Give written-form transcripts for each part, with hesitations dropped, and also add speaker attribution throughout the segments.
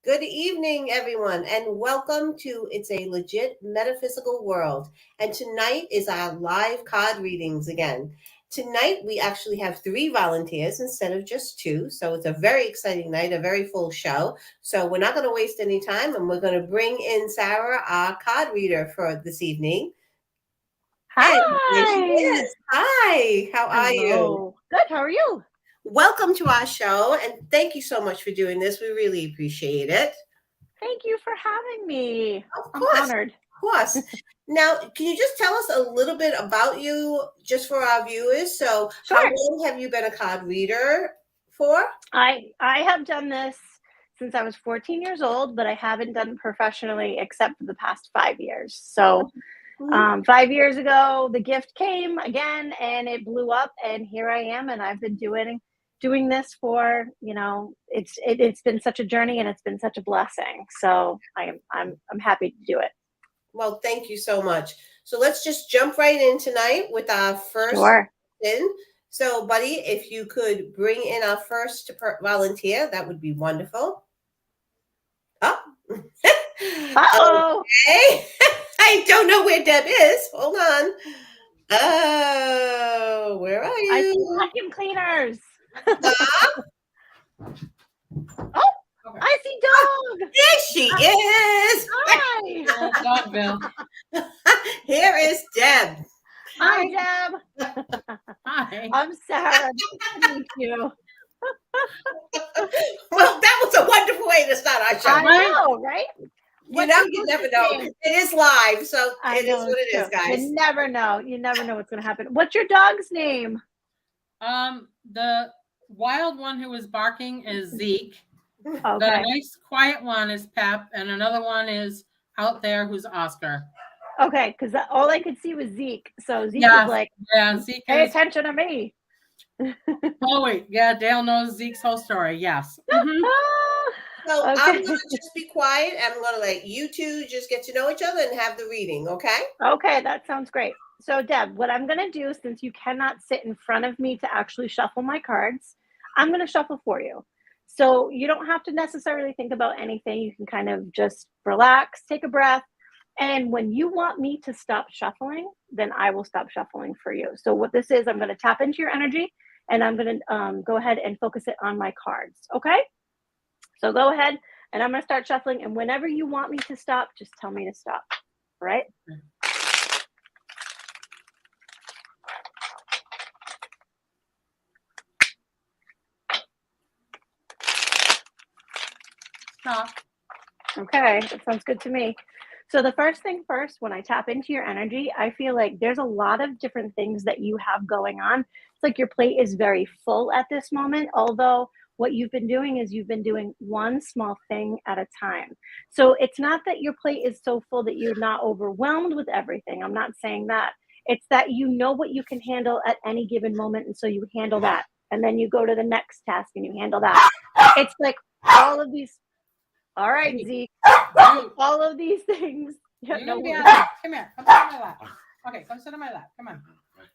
Speaker 1: Good evening, everyone, and welcome to It's a Legit Metaphysical World. And tonight is our live card readings again. Tonight, we actually have three volunteers instead of just two. So it's a very exciting night, a very full show. So we're not going to waste any time, and we're going to bring in Sarah, our card reader for this evening.
Speaker 2: Hi.
Speaker 1: And there she is. Hi, how are you?
Speaker 2: Hello. Good. How are you?
Speaker 1: Welcome to our show, and thank you so much for doing this. We really appreciate it.
Speaker 2: Thank you for having me.
Speaker 1: Of
Speaker 2: I'm
Speaker 1: course.
Speaker 2: honored.
Speaker 1: Of course. Now, can you just tell us a little bit about you, just for our viewers? So,
Speaker 2: Sure.
Speaker 1: how long have you been a card reader for?
Speaker 2: I have done this since I was 14 years old, but I haven't done it professionally except for the past 5 years. So, 5 years ago, the gift came again, and it blew up, and here I am, and I've been doing this for it's been such a journey, and it's been such a blessing. So I'm happy to do it.
Speaker 1: Well, thank you so much. So let's just jump right in tonight with our first
Speaker 2: Sure.
Speaker 1: in. So, buddy, if you could bring in our first volunteer, that would be wonderful. Oh.
Speaker 2: Uh-oh.
Speaker 1: Okay. I don't know where Deb is. Hold on. Oh, where are you?
Speaker 2: I see vacuum cleaners. Oh, okay. I see dog.
Speaker 1: There she is.
Speaker 2: Hi.
Speaker 3: Dogville.
Speaker 1: Here is Deb.
Speaker 2: Hi, Deb.
Speaker 3: Hi.
Speaker 2: I'm Sarah. Nice to meet you.
Speaker 1: Well, that was a wonderful way to start our show.
Speaker 2: I know, right?
Speaker 1: You never know. It is live, so it is what it is, guys.
Speaker 2: You never know. You never know what's going to happen. What's your dog's name?
Speaker 3: The wild one who was barking is Zeke.
Speaker 2: Okay.
Speaker 3: The nice, quiet one is Pep, and another one is out there who's Oscar.
Speaker 2: Okay, because all I could see was Zeke. So Zeke was like,
Speaker 3: Zeke
Speaker 2: pay attention to me.
Speaker 3: Oh, wait. Yeah, Dale knows Zeke's whole story. Yes. Mm-hmm.
Speaker 1: So okay. I'm going to just be quiet. I'm going to let you two just get to know each other and have the reading, okay?
Speaker 2: Okay, that sounds great. So, Deb, what I'm going to do, since you cannot sit in front of me to actually shuffle my cards, I'm going to shuffle for you. So you don't have to necessarily think about anything. You can kind of just relax, take a breath. And when you want me to stop shuffling, then I will stop shuffling for you. So what this is, I'm going to tap into your energy, and I'm going to go ahead and focus it on my cards, okay? So go ahead, and I'm going to start shuffling, and whenever you want me to stop, just tell me to stop, all right?
Speaker 3: Stop.
Speaker 2: Okay, that sounds good to me. So the first thing first, when I tap into your energy, I feel like there's a lot of different things that you have going on. It's like your plate is very full at this moment, although what you've been doing is you've been doing one small thing at a time. So it's not that your plate is so full that you're not overwhelmed with everything. I'm not saying that. It's that you know what you can handle at any given moment, and so you handle that. And then you go to the next task and you handle that. It's like all of these. All right, Zeke. All of these things.
Speaker 3: Yeah, come here. Come sit on my lap. Okay, come sit on my lap. Come on.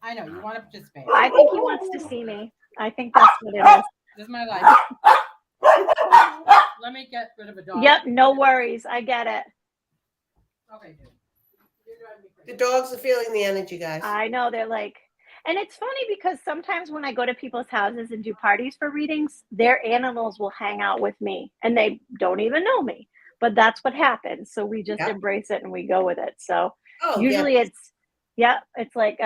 Speaker 3: I know you want to participate.
Speaker 2: I think he wants to see me. I think that's what it is.
Speaker 3: This is my life. Let me get rid of a dog.
Speaker 2: Yep, no worries. I get it.
Speaker 3: Okay, dude.
Speaker 1: The dogs are feeling the energy, guys.
Speaker 2: I know, they're like, and it's funny because sometimes when I go to people's houses and do parties for readings, their animals will hang out with me and they don't even know me, but that's what happens. So we just embrace it and we go with it. So usually it's like,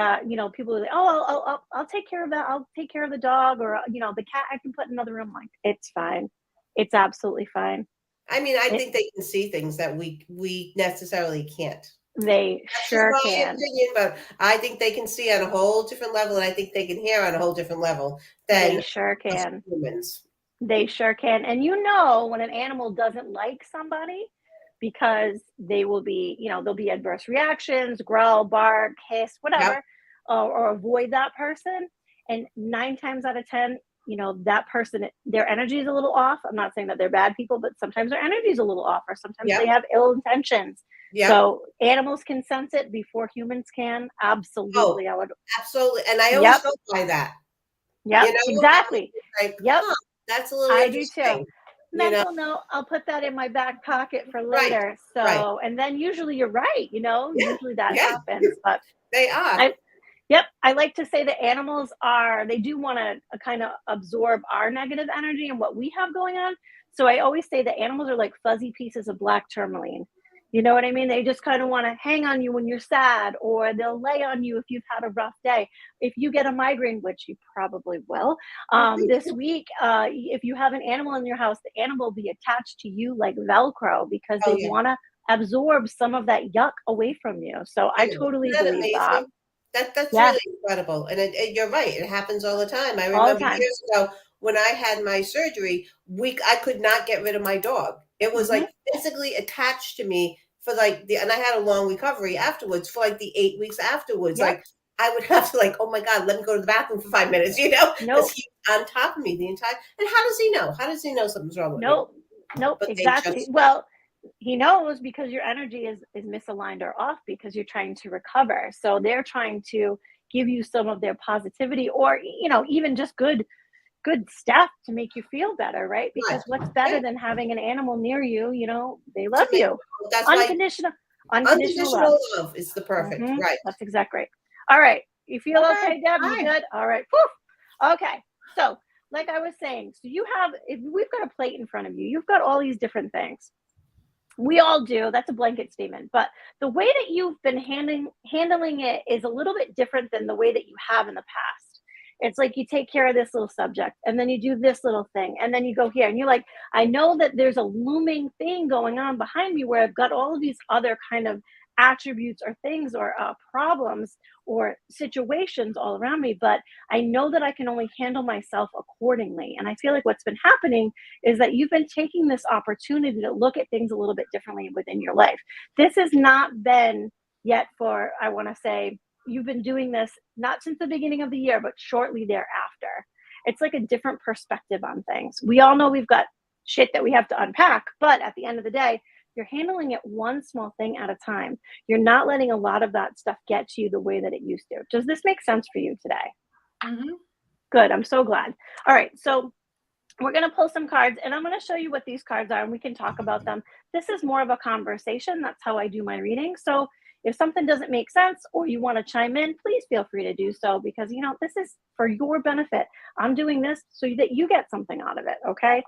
Speaker 2: people are like, oh, I'll take care of that. I'll take care of the dog, or, the cat I can put in another room. Like, it's fine. It's absolutely fine.
Speaker 1: I mean, I think they can see things that we necessarily can't.
Speaker 2: They sure can.
Speaker 1: Opinion, but I think they can see on a whole different level, and I think they can hear on a whole different level than
Speaker 2: they sure can.
Speaker 1: Humans.
Speaker 2: They sure can. And when an animal doesn't like somebody, because they will be, there'll be adverse reactions, growl, bark, hiss, whatever, or avoid that person. And 9 times out of 10, that person, their energy is a little off. I'm not saying that they're bad people, but sometimes their energy is a little off, or sometimes they have ill intentions. Yeah. So animals can sense it before humans can. Absolutely.
Speaker 1: Absolutely. And I always go by that.
Speaker 2: Yeah, exactly.
Speaker 1: Like,
Speaker 2: yep.
Speaker 1: That's a little
Speaker 2: I do too. mental note, I'll put that in my back pocket for later.
Speaker 1: right.
Speaker 2: And then usually you're right, usually that
Speaker 1: Yeah.
Speaker 2: happens. But
Speaker 1: They are.
Speaker 2: I like to say that animals they do want to kind of absorb our negative energy and what we have going on. So I always say that animals are like fuzzy pieces of black tourmaline. You know what I mean? They just kind of want to hang on you when you're sad, or they'll lay on you if you've had a rough day. If you get a migraine, which you probably will, this week, if you have an animal in your house, the animal will be attached to you like Velcro because
Speaker 1: Oh,
Speaker 2: they
Speaker 1: yeah.
Speaker 2: want to absorb some of that yuck away from you. So I totally
Speaker 1: Isn't that
Speaker 2: believe that.
Speaker 1: amazing? That's
Speaker 2: Yeah,
Speaker 1: really incredible. And you're right. It happens all the time. I
Speaker 2: all the
Speaker 1: remember
Speaker 2: time.
Speaker 1: years ago when I had my surgery, I could not get rid of my dog. It was
Speaker 2: Mhm.
Speaker 1: like physically attached to me for like and I had a long recovery afterwards for like the 8 weeks afterwards.
Speaker 2: Yep.
Speaker 1: Like I would have to like, oh my God, let me go to the bathroom for 5 minutes, because
Speaker 2: Nope.
Speaker 1: he's on top of me the entire. And how does he know? How does he know something's wrong with me?
Speaker 2: Nope.
Speaker 1: But they
Speaker 2: Exactly.
Speaker 1: just
Speaker 2: Well, he knows because your energy is misaligned or off because you're trying to recover. So they're trying to give you some of their positivity, or even just good stuff to make you feel better, right?
Speaker 1: right.
Speaker 2: Because what's better
Speaker 1: Yeah.
Speaker 2: than having an animal near you? They
Speaker 1: To
Speaker 2: love
Speaker 1: me,
Speaker 2: you.
Speaker 1: that's why
Speaker 2: Unconditional love.
Speaker 1: unconditional love is the perfect. Right.
Speaker 2: That's exactly right. All right. You feel okay, Deb? You
Speaker 3: Fine.
Speaker 2: good? All right. Whew. Okay. So, like I was saying, so if we've got a plate in front of you, you've got all these different things. We all do. That's a blanket statement. But the way that you've been handling it is a little bit different than the way that you have in the past. It's like you take care of this little subject and then you do this little thing and then you go here and you're like, I know that there's a looming thing going on behind me where I've got all of these other kind of attributes or things or problems or situations all around me, but I know that I can only handle myself accordingly. And I feel like what's been happening is that you've been taking this opportunity to look at things a little bit differently within your life. This has not been yet for, I want to say, you've been doing this not since the beginning of the year, but shortly thereafter. It's like a different perspective on things. We all know we've got shit that we have to unpack, but at the end of the day, you're handling it one small thing at a time. You're not letting a lot of that stuff get to you the way that it used to. Does this make sense for you today?
Speaker 3: Mm-hmm.
Speaker 2: Good. I'm so glad. All right. So we're going to pull some cards and I'm going to show you what these cards are and we can talk about them. This is more of a conversation. That's how I do my reading. So if something doesn't make sense or you want to chime in, please feel free to do so because, this is for your benefit. I'm doing this so that you get something out of it. Okay.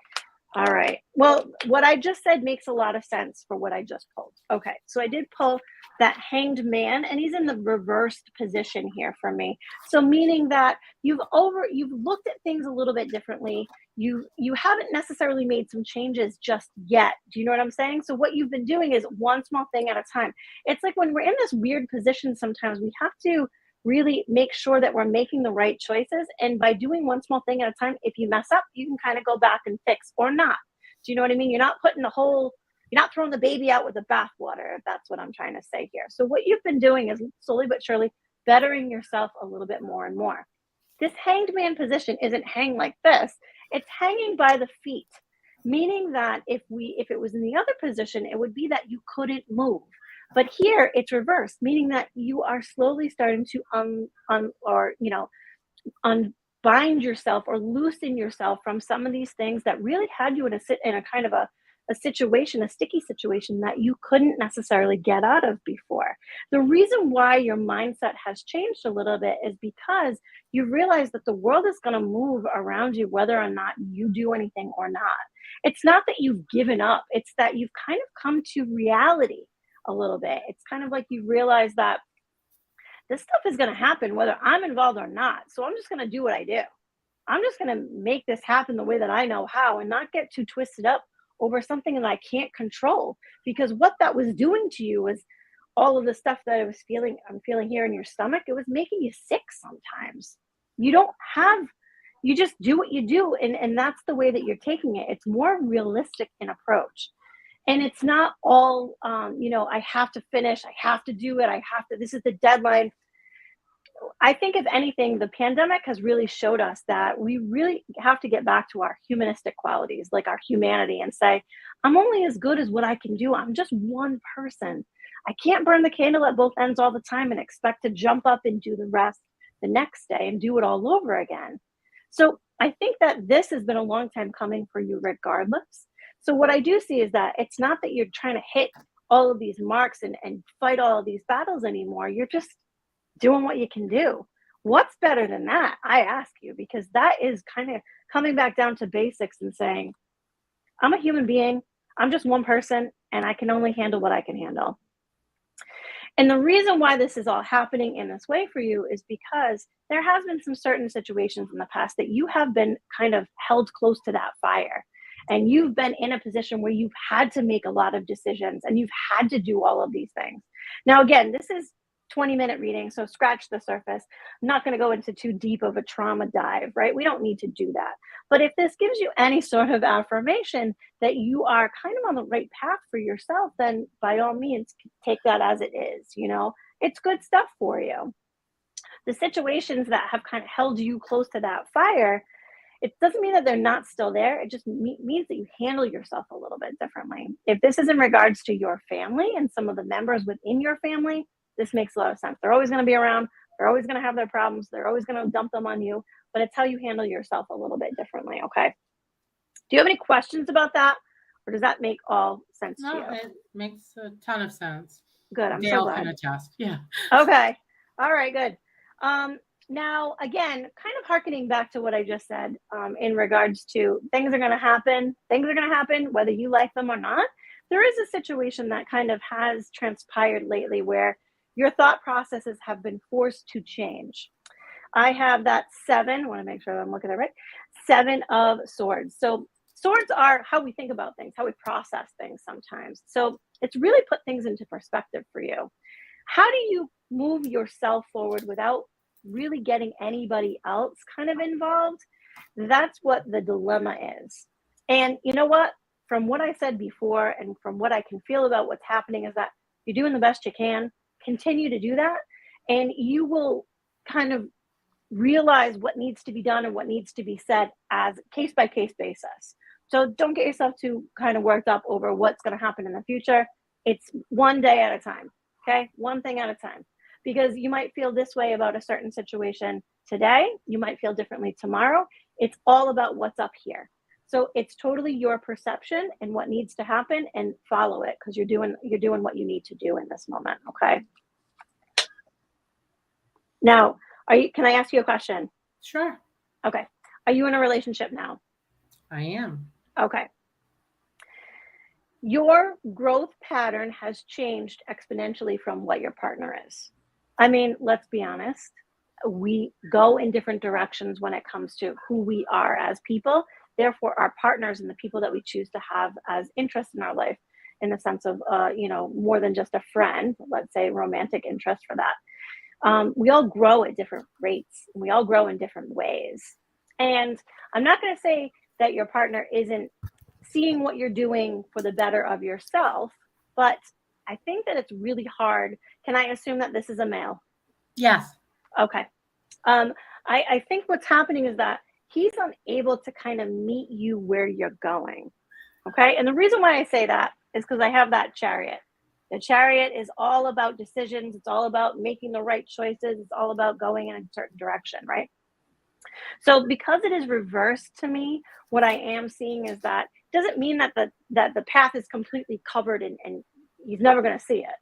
Speaker 2: All right. Well, what I just said makes a lot of sense for what I just pulled. Okay. So I did pull that Hanged Man and he's in the reversed position here for me. So meaning that you've looked at things a little bit differently. You haven't necessarily made some changes just yet. Do you know what I'm saying? So what you've been doing is one small thing at a time. It's like when we're in this weird position, sometimes we have to really make sure that we're making the right choices. And by doing one small thing at a time, if you mess up, you can kind of go back and fix or not. Do you know what I mean? You're not throwing the baby out with the bathwater, if that's what I'm trying to say here. So what you've been doing is slowly but surely bettering yourself a little bit more and more. This Hanged Man position isn't hang like this. It's hanging by the feet, meaning that if it was in the other position, it would be that you couldn't move. But here it's reversed, meaning that you are slowly starting to unbind yourself or loosen yourself from some of these things that really had you in a kind of a situation, a sticky situation that you couldn't necessarily get out of before. The reason why your mindset has changed a little bit is because you realize that the world is going to move around you whether or not you do anything or not. It's not that you've given up, it's that you've kind of come to reality a little bit. It's kind of like you realize that this stuff is going to happen whether I'm involved or not. So I'm just going to do what I do. I'm just going to make this happen the way that I know how and not get too twisted up over something that I can't control. Because what that was doing to you was all of the stuff that I'm feeling here in your stomach. It was making you sick sometimes. You just do what you do. And that's the way that you're taking it. It's more realistic in approach. And it's not all, I have to finish, I have to do it, this is the deadline. I think if anything, the pandemic has really showed us that we really have to get back to our humanistic qualities, like our humanity, and say, I'm only as good as what I can do. I'm just one person. I can't burn the candle at both ends all the time and expect to jump up and do the rest the next day and do it all over again. So I think that this has been a long time coming for you regardless. So what I do see is that it's not that you're trying to hit all of these marks and fight all of these battles anymore. You're just doing what you can do. What's better than that? I ask you, because that is kind of coming back down to basics and saying, I'm a human being. I'm just one person, and I can only handle what I can handle. And the reason why this is all happening in this way for you is because there has been some certain situations in the past that you have been kind of held close to that fire. And you've been in a position where you've had to make a lot of decisions and you've had to do all of these things. Now, again, this is 20-minute reading, so scratch the surface. I'm not going to go into too deep of a trauma dive, right? We don't need to do that. But if this gives you any sort of affirmation that you are kind of on the right path for yourself, then by all means, take that as it is. You know, it's good stuff for you. The situations that have kind of held you close to that fire, it doesn't mean that they're not still there. It just means that you handle yourself a little bit differently. If this is in regards to your family and some of the members within your family, this makes a lot of sense. They're always going to be around. They're always going to have their problems. They're always going to dump them on you, but it's how you handle yourself a little bit differently. Okay. Do you have any questions about that? Or does that make all sense to you?
Speaker 3: No, it makes a ton of sense.
Speaker 2: Good. I'm
Speaker 3: Dale
Speaker 2: so glad.
Speaker 3: can attest. Yeah.
Speaker 2: Okay. All right, good. Now, again, kind of hearkening back to what I just said in regards to things are going to happen. Things are going to happen whether you like them or not. There is a situation that kind of has transpired lately where your thought processes have been forced to change. I have that 7. I want to make sure I'm looking at it right. 7 of swords. So swords are how we think about things, how we process things sometimes. So it's really put things into perspective for you. How do you move yourself forward without really getting anybody else kind of involved? That's what the dilemma is. And you know what? From what I said before and from what I can feel about what's happening is that you're doing the best you can. Continue to do that. And you will kind of realize what needs to be done and what needs to be said as case by case basis. So don't get yourself too kind of worked up over what's going to happen in the future. It's one day at a time. Okay. One thing at a time. Because you might feel this way about a certain situation today. You might feel differently tomorrow. It's all about what's up here. So it's totally your perception and what needs to happen, and follow it because you're doing what you need to do in this moment. Okay. Now, can I ask you a question?
Speaker 3: Sure.
Speaker 2: Okay. Are you in a relationship now?
Speaker 3: I am.
Speaker 2: Okay. Your growth pattern has changed exponentially from what your partner is. I mean, let's be honest. We go in different directions when it comes to who we are as people. Therefore, our partners and the people that we choose to have as interest in our life, in the sense of, more than just a friend, let's say romantic interest for that. We all grow at different rates. We all grow in different ways. And I'm not going to say that your partner isn't seeing what you're doing for the better of yourself, but I think that it's really hard. Can I assume that this is a male?
Speaker 3: Yes.
Speaker 2: Okay. I think what's happening is that he's unable to kind of meet you where you're going. Okay. And the reason why I say that is because I have that Chariot. The Chariot is all about decisions. It's all about making the right choices. It's all about going in a certain direction, right? So because it is reversed to me, what I am seeing is that it doesn't mean that the path is completely covered and he's never going to see it.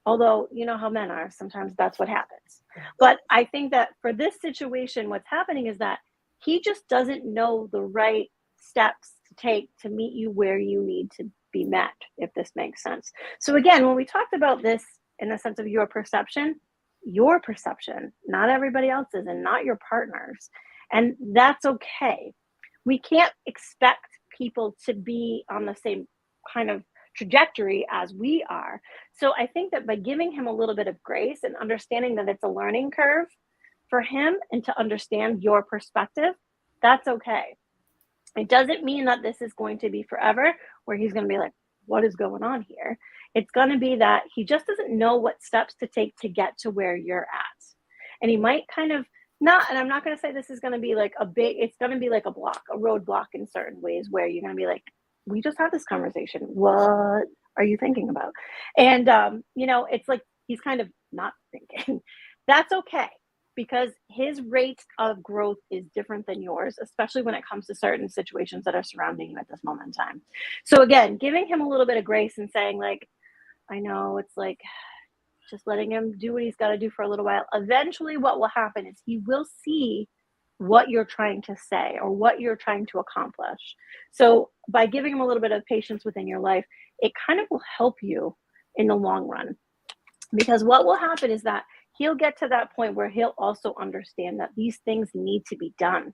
Speaker 2: Although, you know how men are, sometimes that's what happens. But I think that for this situation, what's happening is that he just doesn't know the right steps to take to meet you where you need to be met, if this makes sense. So again, when we talked about this in the sense of your perception, not everybody else's and not your partner's. And that's okay. We can't expect people to be on the same kind of trajectory as we are. So I think that by giving him a little bit of grace and understanding that it's a learning curve for him and to understand your perspective, that's okay. It doesn't mean that this is going to be forever where he's going to be like, what is going on here? It's going to be that he just doesn't know what steps to take to get to where you're at. And he might kind of not, and I'm not going to say this is going to be like it's going to be like a roadblock in certain ways where you're going to be like, we just had this conversation. What are you thinking about? And, it's like he's kind of not thinking. That's okay, because his rate of growth is different than yours, especially when it comes to certain situations that are surrounding you at this moment in time. So again, giving him a little bit of grace and saying like, I know it's like, just letting him do what he's got to do for a little while. Eventually what will happen is he will see what you're trying to say or what you're trying to accomplish. So by giving him a little bit of patience within your life, it kind of will help you in the long run. Because what will happen is that he'll get to that point where he'll also understand that these things need to be done.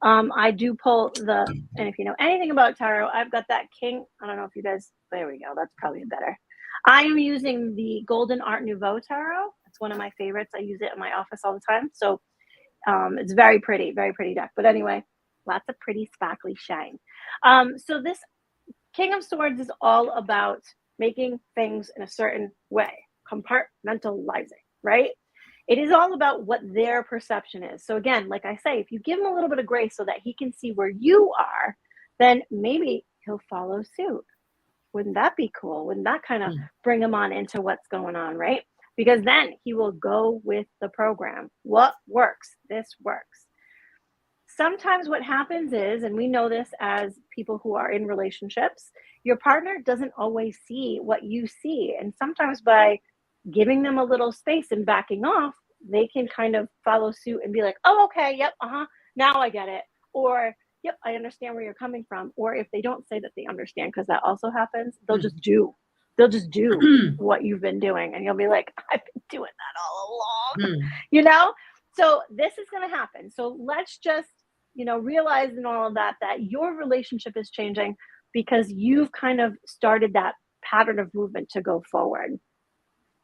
Speaker 2: I do pull and if you know anything about tarot, I've got that king. I don't know if you guys, there we go. That's probably better. I am using the Golden Art Nouveau tarot. It's one of my favorites. I use it in my office all the time. So it's very pretty deck. But anyway, lots of pretty sparkly shine. So this King of Swords is all about making things in a certain way, compartmentalizing, right? It is all about what their perception is. So again, like I say, if you give him a little bit of grace so that he can see where you are, then maybe he'll follow suit. Wouldn't that be cool? Wouldn't that kind of bring him on into what's going on, right? Because then he will go with the program. What works? This works. Sometimes what happens is, and we know this as people who are in relationships, your partner doesn't always see what you see. And sometimes by giving them a little space and backing off, they can kind of follow suit and be like, oh, okay, yep, now I get it. Or, yep, I understand where you're coming from. Or if they don't say that they understand, because that also happens, they'll just do what you've been doing. And you'll be like, I've been doing that all along, you know? So this is going to happen. So let's just, realize in all of that your relationship is changing because you've kind of started that pattern of movement to go forward.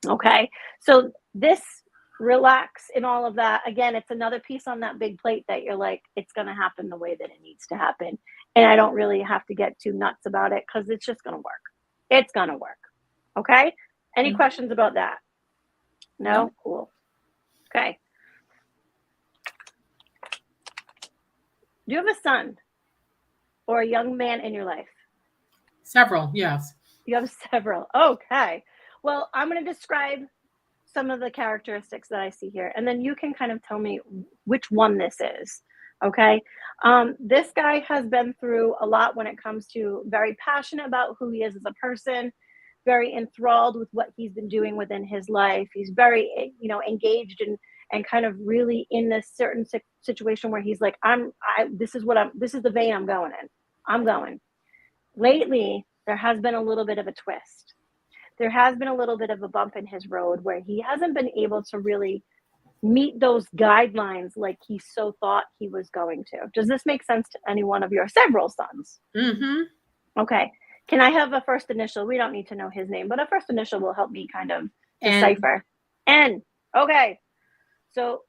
Speaker 2: Okay. So this relax in all of that. Again, it's another piece on that big plate that you're like, it's going to happen the way that it needs to happen. And I don't really have to get too nuts about it because it's just going to work. It's going to work. Okay. Any questions about that? No? Cool. Okay. Do you have a son or a young man in your life?
Speaker 3: Several, yes.
Speaker 2: You have several. Okay. Well, I'm going to describe some of the characteristics that I see here, and then you can kind of tell me which one this is. Okay. This guy has been through a lot when it comes to very passionate about who he is as a person, very enthralled with what he's been doing within his life. He's very, engaged and kind of really in this certain situation where he's like, this is the vein I'm going in. I'm going. Lately, there has been a little bit of a twist. There has been a little bit of a bump in his road where he hasn't been able to really meet those guidelines like he so thought he was going to. Does this make sense to any one of your several sons?
Speaker 3: Mm-hmm.
Speaker 2: Okay. Can I have a first initial? We don't need to know his name, but a first initial will help me kind of decipher. N. Okay. So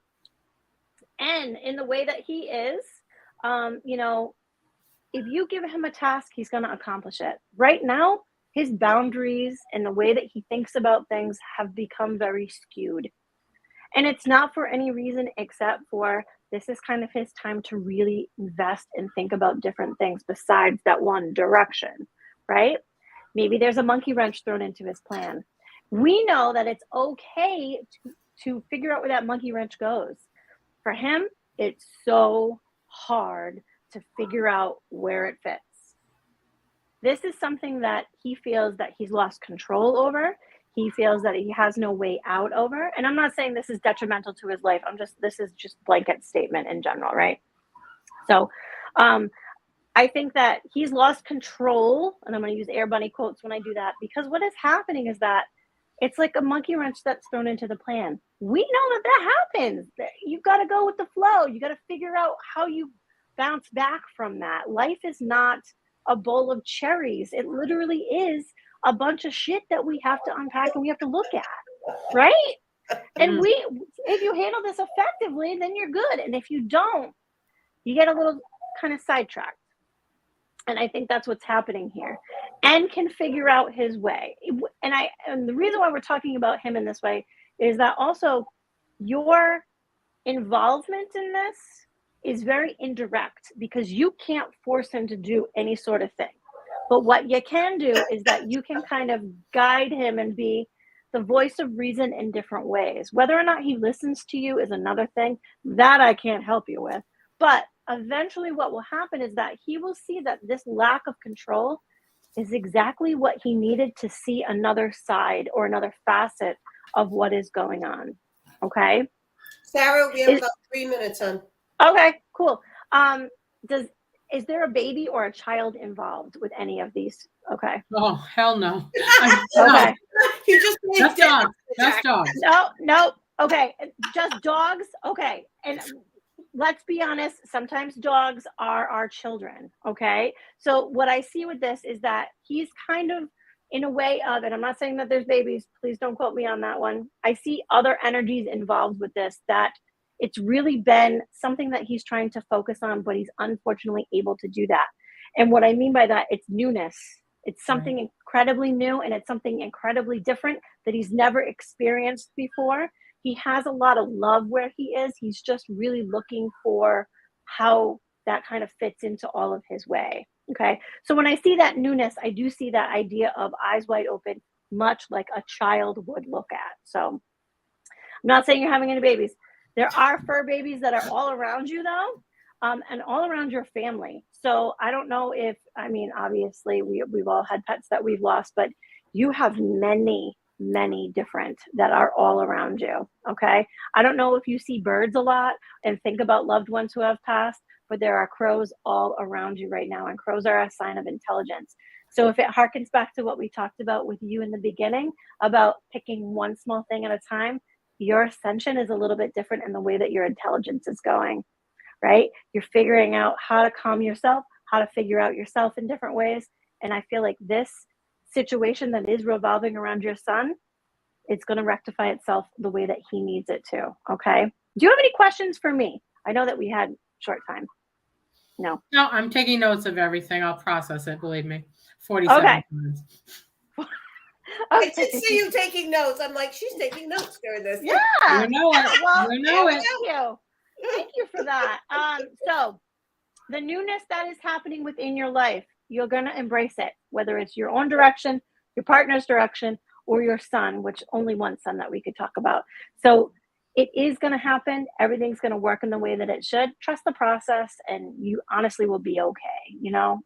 Speaker 2: N, in the way that he is, if you give him a task, he's going to accomplish it. Right now, his boundaries and the way that he thinks about things have become very skewed. And it's not for any reason except for this is kind of his time to really invest and think about different things besides that one direction, right? Maybe there's a monkey wrench thrown into his plan. We know that it's okay to figure out where that monkey wrench goes. For him, it's so hard to figure out where it fits. This is something that he feels that he's lost control over. He feels that he has no way out over. And I'm not saying this is detrimental to his life. This is just blanket statement in general, right? So I think that he's lost control, and I'm going to use air bunny quotes when I do that, because what is happening is that it's like a monkey wrench that's thrown into the plan. We know that happens. You've got to go with the flow. You got to figure out how you bounce back from that. Life is not a bowl of cherries. It literally is a bunch of shit that we have to unpack and we have to look at, right? And if you handle this effectively, then you're good. And if you don't, you get a little kind of sidetracked. And I think that's what's happening here. And can figure out his way. And the reason why we're talking about him in this way is that also your involvement in this is very indirect because you can't force him to do any sort of thing. But what you can do is that you can kind of guide him and be the voice of reason in different ways. Whether or not he listens to you is another thing that I can't help you with. But eventually, what will happen is that he will see that this lack of control is exactly what he needed to see another side or another facet of what is going on. Okay.
Speaker 1: Sarah, we have about 3 minutes on.
Speaker 2: Okay, cool. Is there a baby or a child involved with any of these? Okay.
Speaker 3: Oh, hell no.
Speaker 2: Okay.
Speaker 1: You just
Speaker 3: Just dogs. Just dogs.
Speaker 2: No. Okay. Just dogs. Okay. And let's be honest, sometimes dogs are our children. Okay. So what I see with this is that he's kind of in a way of, and I'm not saying that there's babies, please don't quote me on that one. I see other energies involved with this, that it's really been something that he's trying to focus on, but he's unfortunately able to do that. And what I mean by that, it's newness. It's something incredibly new, and it's something incredibly different that he's never experienced before. He has a lot of love where he is. He's just really looking for how that kind of fits into all of his way. Okay. So when I see that newness, I do see that idea of eyes wide open, much like a child would look at. So I'm not saying you're having any babies. There are fur babies that are all around you, though, and all around your family. So I don't know if, I mean, obviously we've all had pets that we've lost, but you have many different that are all around you. Okay. I don't know if you see birds a lot and think about loved ones who have passed, but there are crows all around you right now. And crows are a sign of intelligence. So if it harkens back to what we talked about with you in the beginning about picking one small thing at a time, your ascension is a little bit different in the way that your intelligence is going, right? You're figuring out how to calm yourself, how to figure out yourself in different ways. And I feel like this situation that is revolving around your son, it's going to rectify itself the way that he needs it to. Okay. Do you have any questions for me? I know that we had short time. No,
Speaker 3: I'm taking notes of everything. I'll process it. Believe me. 47
Speaker 2: okay.
Speaker 3: times.
Speaker 1: I did see you taking notes. I'm like, she's taking notes during this.
Speaker 2: Yeah.
Speaker 3: You know it.
Speaker 2: Well,
Speaker 3: you know it.
Speaker 2: Thank you for that. So the newness that is happening within your life, you're going to embrace it, whether it's your own direction, your partner's direction, or your son, which only one son that we could talk about. So it is going to happen. Everything's going to work in the way that it should. Trust the process, and you honestly will be okay. You know?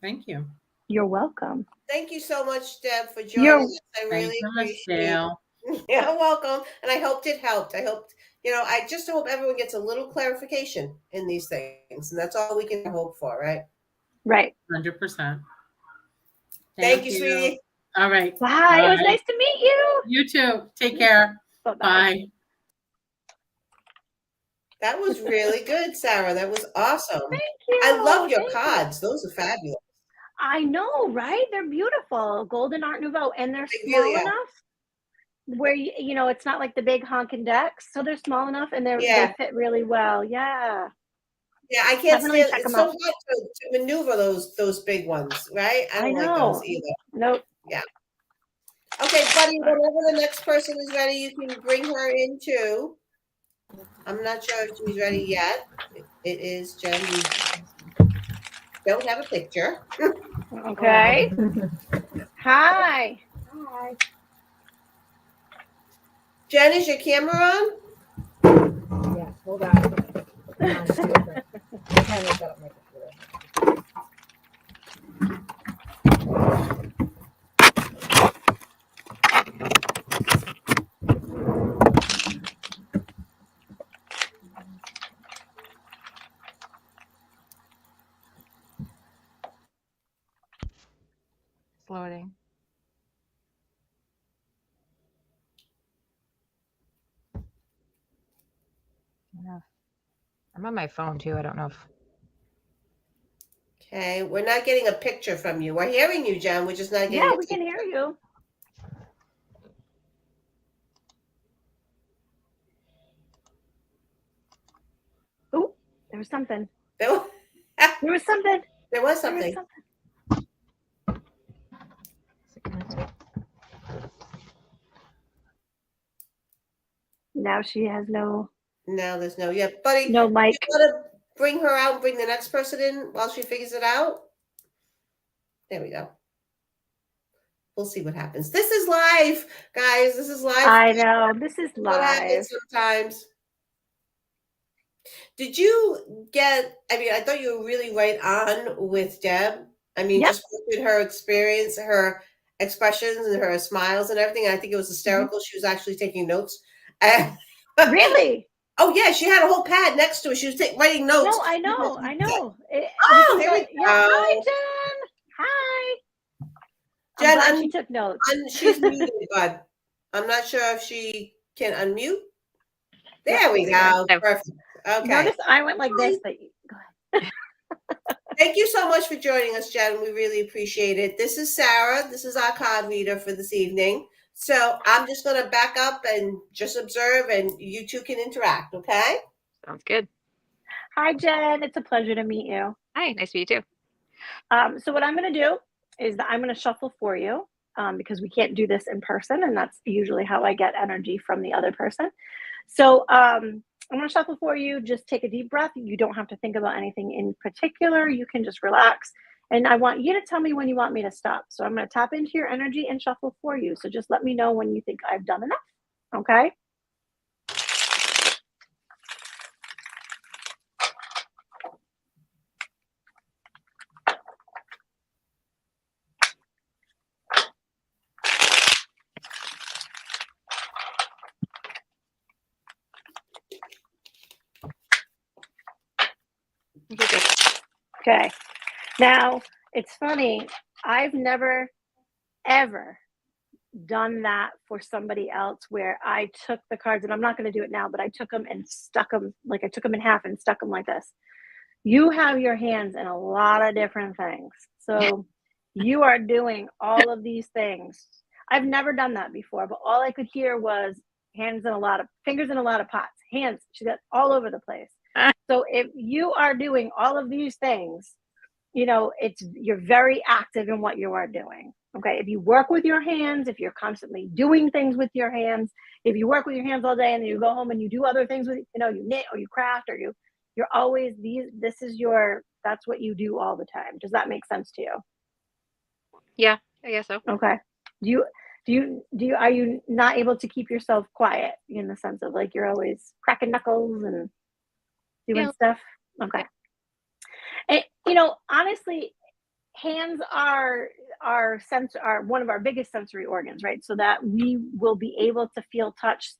Speaker 3: Thank you.
Speaker 2: You're welcome.
Speaker 1: Thank you so much, Deb, for joining us. I really
Speaker 3: Thanks so much,
Speaker 1: appreciate
Speaker 3: Dale.
Speaker 1: it. You're welcome. And I hoped it helped. I hoped, I just hope everyone gets a little clarification in these things. And that's all we can hope for, right?
Speaker 2: Right.
Speaker 3: 100%.
Speaker 1: Thank you, sweetie.
Speaker 3: All right.
Speaker 2: Bye. It was nice to meet you.
Speaker 3: You too. Take care.
Speaker 2: Bye-bye.
Speaker 3: Bye.
Speaker 1: That was really good, Sarah. That was awesome.
Speaker 2: Thank you.
Speaker 1: I love your cards. Those are fabulous.
Speaker 2: I know, right? They're beautiful. Golden Art Nouveau. And they're small enough where, it's not like the big honking decks. So they're small enough and they fit really well. Yeah.
Speaker 1: Yeah, I can't
Speaker 2: Definitely
Speaker 1: stand
Speaker 2: check
Speaker 1: it's
Speaker 2: them
Speaker 1: so
Speaker 2: out.
Speaker 1: hard to maneuver those big ones, right? I don't like those either.
Speaker 2: Nope.
Speaker 1: Yeah. Okay, buddy, whenever the next person is ready, you can bring her in too. I'm not sure if she's ready yet. It is Jen. We don't have a picture.
Speaker 2: Okay. Hi.
Speaker 4: Hi.
Speaker 1: Jen, is your camera on?
Speaker 4: Yeah, hold on. It's loading. I'm on my phone too. I don't know if.
Speaker 1: Okay, we're not getting a picture from you. We're hearing you, Jen. We're just not getting.
Speaker 2: Yeah, we can hear you. Oh, there was something.
Speaker 1: There was
Speaker 2: something.
Speaker 1: There was something.
Speaker 2: Now she has no.
Speaker 1: No, there's no. Yeah, buddy.
Speaker 2: No mic.
Speaker 1: You gotta bring her out and bring the next person in while she figures it out. There we go. We'll see what happens. This is live, guys. This is live.
Speaker 2: I know. This is
Speaker 1: What
Speaker 2: live.
Speaker 1: happens sometimes. Did you get, I mean, I thought you were really right on with Deb. I mean,
Speaker 2: Yep.
Speaker 1: just with her experience, her expressions and her smiles and everything. I think it was hysterical. She was actually taking notes.
Speaker 2: Really?
Speaker 1: Oh, yeah. She had a whole pad next to her. She was writing notes.
Speaker 2: No, I know. I know.
Speaker 1: Oh, here we go.
Speaker 2: Yeah. Hi, Jen. Hi. I'm
Speaker 1: Jen,
Speaker 2: glad she took notes.
Speaker 1: she's muted, bud. I'm not sure if she can unmute. There
Speaker 2: Yeah,
Speaker 1: we go.
Speaker 4: there.
Speaker 1: Perfect. Okay.
Speaker 2: Notice I went like this, but go ahead.
Speaker 1: Thank you so much for joining us, Jen. We really appreciate it. This is Sarah. This is our card reader for this evening. So I'm just going to back up and just observe, and you two can interact, okay?
Speaker 4: Sounds good.
Speaker 2: Hi, Jen. It's a pleasure to meet you.
Speaker 4: Hi, nice to meet you too.
Speaker 2: So what I'm going to do is that I'm going to shuffle for you because we can't do this in person, and that's usually how I get energy from the other person. So I'm going to shuffle for you. Just take a deep breath. You don't have to think about anything in particular. You can just relax. And I want you to tell me when you want me to stop. So I'm going to tap into your energy and shuffle for you. So just let me know when you think I've done enough. Okay? Okay. Now, it's funny. I've never, ever done that for somebody else where I took the cards, and I'm not going to do it now, but I took them and stuck them, like I took them in half and stuck them like this. You have your hands in a lot of different things. So you are doing all of these things. I've never done that before, but all I could hear was fingers in a lot of pots, hands. She got all over the place. So if you are doing all of these things, you're very active in what you are doing. Okay. If you work with your hands, if you're constantly doing things with your hands, if you work with your hands all day and then you go home and you do other things with, you knit or you craft or you're always that's what you do all the time. Does that make sense to you?
Speaker 4: Yeah, I guess so.
Speaker 2: Okay. Are you not able to keep yourself quiet in the sense of like you're always cracking knuckles and doing stuff? Okay. And honestly, hands are one of our biggest sensory organs, right? So that we will be able to feel touch.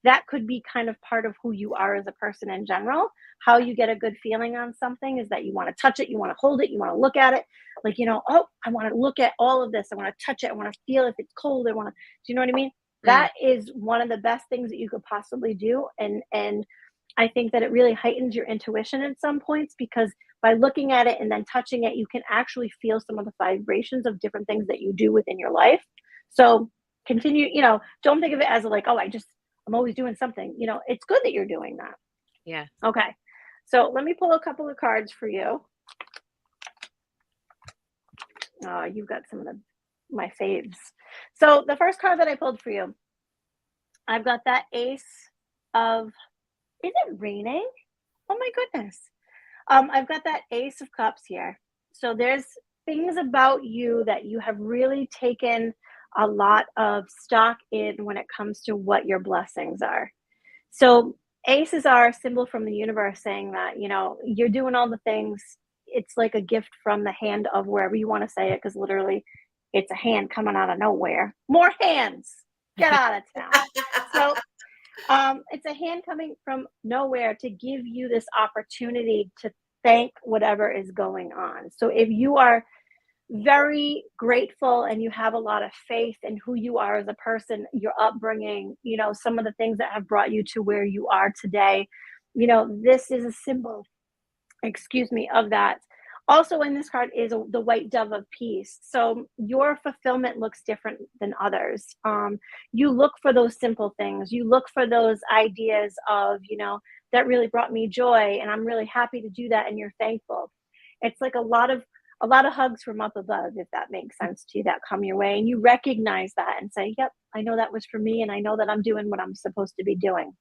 Speaker 2: That could be kind of part of who you are as a person in general. How you get a good feeling on something is that you want to touch it, you want to hold it, you want to look at it. Like, oh, I want to look at all of this. I want to touch it. I want to feel if it's cold. Do you know what I mean? That is one of the best things that you could possibly do. And I think that it really heightens your intuition at some points, because by looking at it and then touching it, you can actually feel some of the vibrations of different things that you do within your life. So continue, don't think of it as like, oh, I'm always doing something. It's good that you're doing that.
Speaker 4: Yeah.
Speaker 2: Okay. So let me pull a couple of cards for you. Oh, you've got some of my faves. So the first card that I pulled for you, I've got that Ace of, is it raining? Oh my goodness. I've got that Ace of Cups here. So there's things about you that you have really taken a lot of stock in when it comes to what your blessings are. So aces are a symbol from the universe saying that, you're doing all the things. It's like a gift from the hand of wherever you want to say it, because literally it's a hand coming out of nowhere. More hands. Get out of town. So it's a hand coming from nowhere to give you this opportunity to thank whatever is going on. So if you are very grateful and you have a lot of faith in who you are as a person, your upbringing, some of the things that have brought you to where you are today, this is a symbol, of that. Also in this card is the white dove of peace. So your fulfillment looks different than others. You look for those simple things. You look for those ideas of, that really brought me joy, and I'm really happy to do that, and you're thankful. It's like a lot of hugs from up above, if that makes sense to you, that come your way, and you recognize that and say, yep, I know that was for me, and I know that I'm doing what I'm supposed to be doing.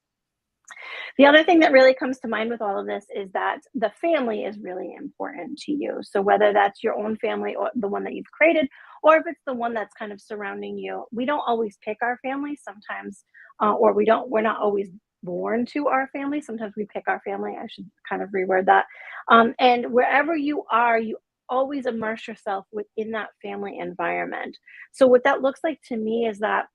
Speaker 2: The other thing that really comes to mind with all of this is that the family is really important to you. So whether that's your own family or the one that you've created, or if it's the one that's kind of surrounding you. We don't always pick our family sometimes, or we're not always born to our family. Sometimes we pick our family. I should kind of reword that. And wherever you are, you always immerse yourself within that family environment. So what that looks like to me is that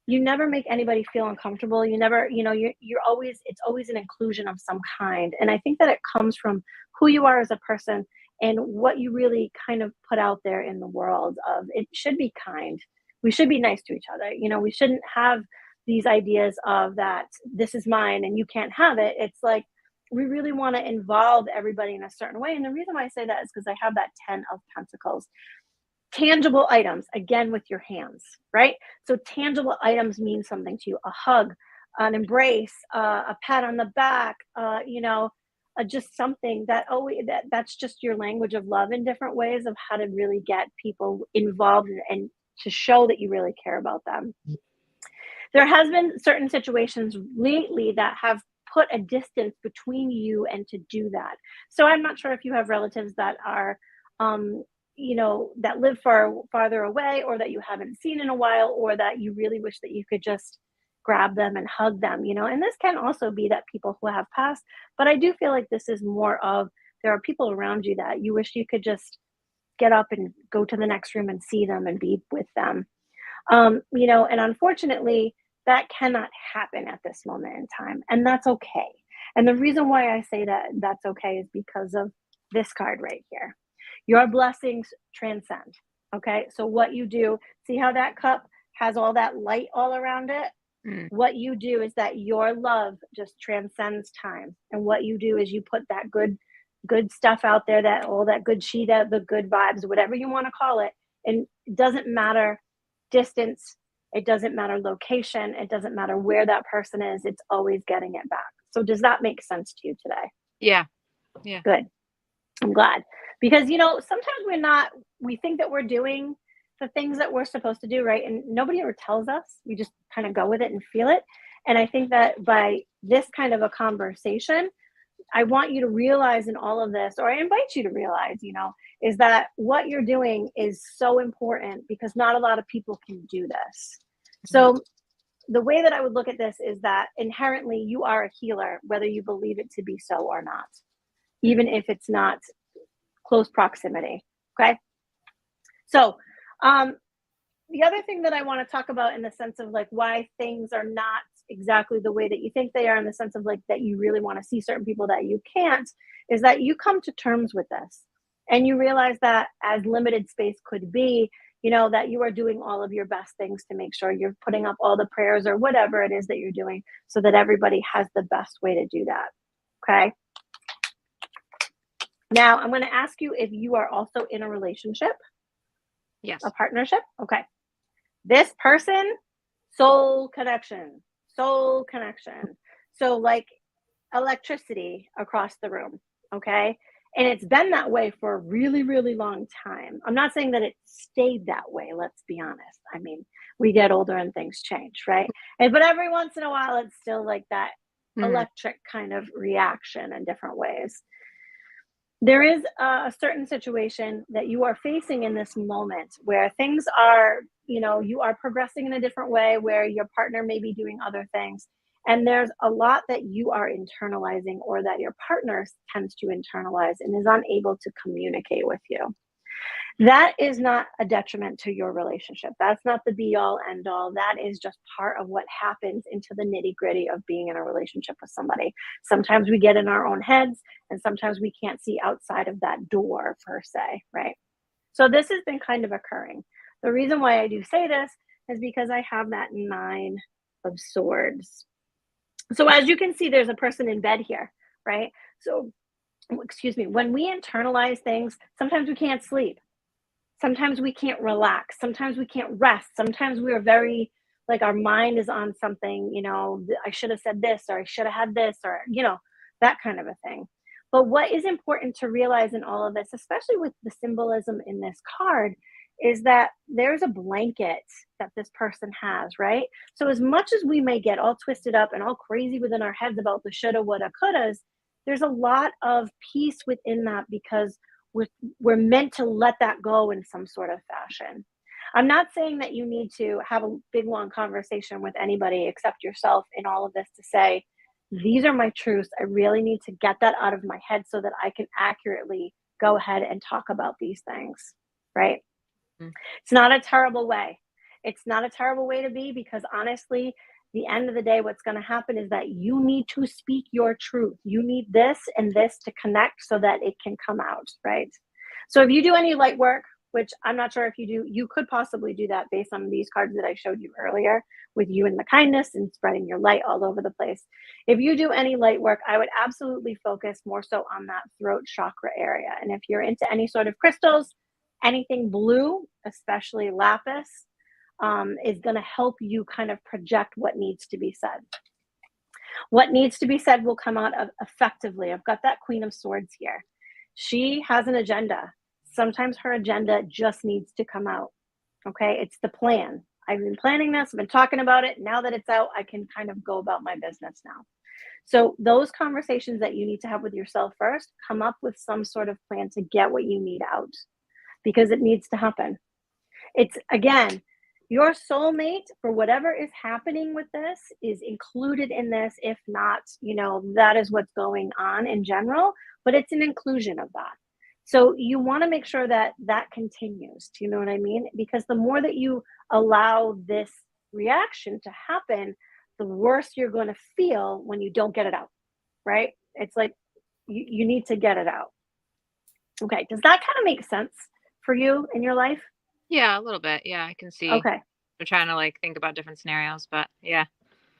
Speaker 2: you never make anybody feel uncomfortable. You never, you're always, it's always an inclusion of some kind. And I think that it comes from who you are as a person and what you really kind of put out there in the world of it should be kind. We should be nice to each other. We shouldn't have these ideas of that this is mine and you can't have it. It's like, we really want to involve everybody in a certain way. And the reason why I say that is because I have that 10 of Pentacles. Tangible items, again, with your hands, right? So tangible items mean something to you. A hug, an embrace, a pat on the back, just something that's just your language of love in different ways of how to really get people involved and to show that you really care about them. There has been certain situations lately that have put a distance between you and to do that. So I'm not sure if you have relatives that are, that live farther away, or that you haven't seen in a while, or that you really wish that you could just grab them and hug them, and this can also be that people who have passed, but I do feel like this is more of, there are people around you that you wish you could just get up and go to the next room and see them and be with them. And unfortunately, that cannot happen at this moment in time, and that's okay. And the reason why I say that that's okay is because of this card right here. Your blessings transcend. Okay, so what you do, see how that cup has all that light all around it? What you do is that your love just transcends time, and what you do is you put that good stuff out there, that all that good Shida, the good vibes, whatever you want to call it, and it doesn't matter distance. It doesn't matter location. It doesn't matter where that person is. It's always getting it back. So does that make sense to you today?
Speaker 4: Yeah.
Speaker 2: Good. I'm glad. Because, sometimes we think that we're doing the things that we're supposed to do, right? And nobody ever tells us. We just kind of go with it and feel it. And I think that by this kind of a conversation, I want you to realize in all of this, or I invite you to realize, is that what you're doing is so important because not a lot of people can do this. So the way that I would look at this is that inherently you are a healer, whether you believe it to be so or not, even if it's not close proximity. Okay. So the other thing that I want to talk about in the sense of like why things are not exactly the way that you think they are, in the sense of like that you really want to see certain people that you can't, is that you come to terms with this and you realize that as limited space could be, that you are doing all of your best things to make sure you're putting up all the prayers or whatever it is that you're doing so that everybody has the best way to do that. Okay. Now I'm going to ask you if you are also in a relationship.
Speaker 4: Yes.
Speaker 2: A partnership. Okay. This person, soul connection. So like electricity across the room. Okay. And it's been that way for a really, really long time. I'm not saying that it stayed that way. Let's be honest. I mean, we get older and things change, right? But every once in a while, it's still like that electric kind of reaction in different ways. There is a certain situation that you are facing in this moment where things are, you are progressing in a different way, where your partner may be doing other things. And there's a lot that you are internalizing, or that your partner tends to internalize and is unable to communicate with you. That is not a detriment to your relationship. That's not the be all end all. That is just part of what happens into the nitty gritty of being in a relationship with somebody. Sometimes we get in our own heads, and sometimes we can't see outside of that door per se, right? So this has been kind of occurring. The reason why I do say this is because I have that 9 of Swords. So as you can see, there's a person in bed here, right? So, excuse me, when we internalize things, sometimes we can't sleep. Sometimes we can't relax. Sometimes we can't rest. Sometimes we are very, like, our mind is on something, I should have said this, or I should have had this, or, that kind of a thing. But what is important to realize in all of this, especially with the symbolism in this card, is that there's a blanket that this person has, right? So as much as we may get all twisted up and all crazy within our heads about the shoulda, woulda, couldas, there's a lot of peace within that because we're meant to let that go in some sort of fashion. I'm not saying that you need to have a big, long conversation with anybody except yourself in all of this to say, these are my truths. I really need to get that out of my head so that I can accurately go ahead and talk about these things, right?
Speaker 4: Mm.
Speaker 2: It's not a terrible way. It's not a terrible way to be, because honestly, the end of the day, what's going to happen is that you need to speak your truth. You need this and this to connect so that it can come out, right? So if you do any light work, which I'm not sure if you do, you could possibly do that based on these cards that I showed you earlier with you and the kindness and spreading your light all over the place. If you do any light work, I would absolutely focus more so on that throat chakra area. And if you're into any sort of crystals, anything blue, especially lapis, is going to help you kind of project what needs to be said. What needs to be said will come out of effectively. I've got that Queen of Swords here. She has an agenda. Sometimes her agenda just needs to come out. Okay, it's the plan. I've been planning this, I've been talking about it. Now that it's out, I can kind of go about my business now. So those conversations that you need to have with yourself first, come up with some sort of plan to get what you need out, because it needs to happen. It's, again, your soulmate, for whatever is happening with this, is included in this. If not, that is what's going on in general, but it's an inclusion of that. So you want to make sure that that continues. Do you know what I mean? Because the more that you allow this reaction to happen, the worse you're going to feel when you don't get it out, right? It's like you need to get it out. Okay. Does that kind of make sense for you in your life?
Speaker 4: Yeah, a little bit. Yeah, I can see.
Speaker 2: Okay.
Speaker 4: We're trying to think about different scenarios, but yeah.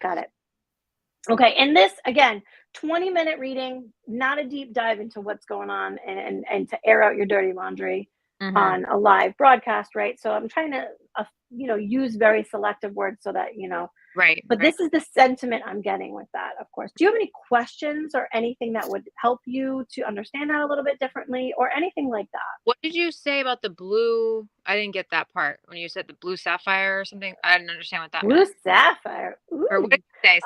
Speaker 2: Got it. Okay. And this, again, 20-minute reading, not a deep dive into what's going on and to air out your dirty laundry on a live broadcast, right? So I'm trying to, use very selective words so that,
Speaker 4: Right.
Speaker 2: But this is the sentiment I'm getting with that, of course. Do you have any questions or anything that would help you to understand that a little bit differently or anything like that?
Speaker 4: What did you say about the blue? I didn't get that part. When you said the blue sapphire or something, I didn't understand what that
Speaker 2: Blue
Speaker 4: meant.
Speaker 2: sapphire. Ooh.
Speaker 4: Or what did you say?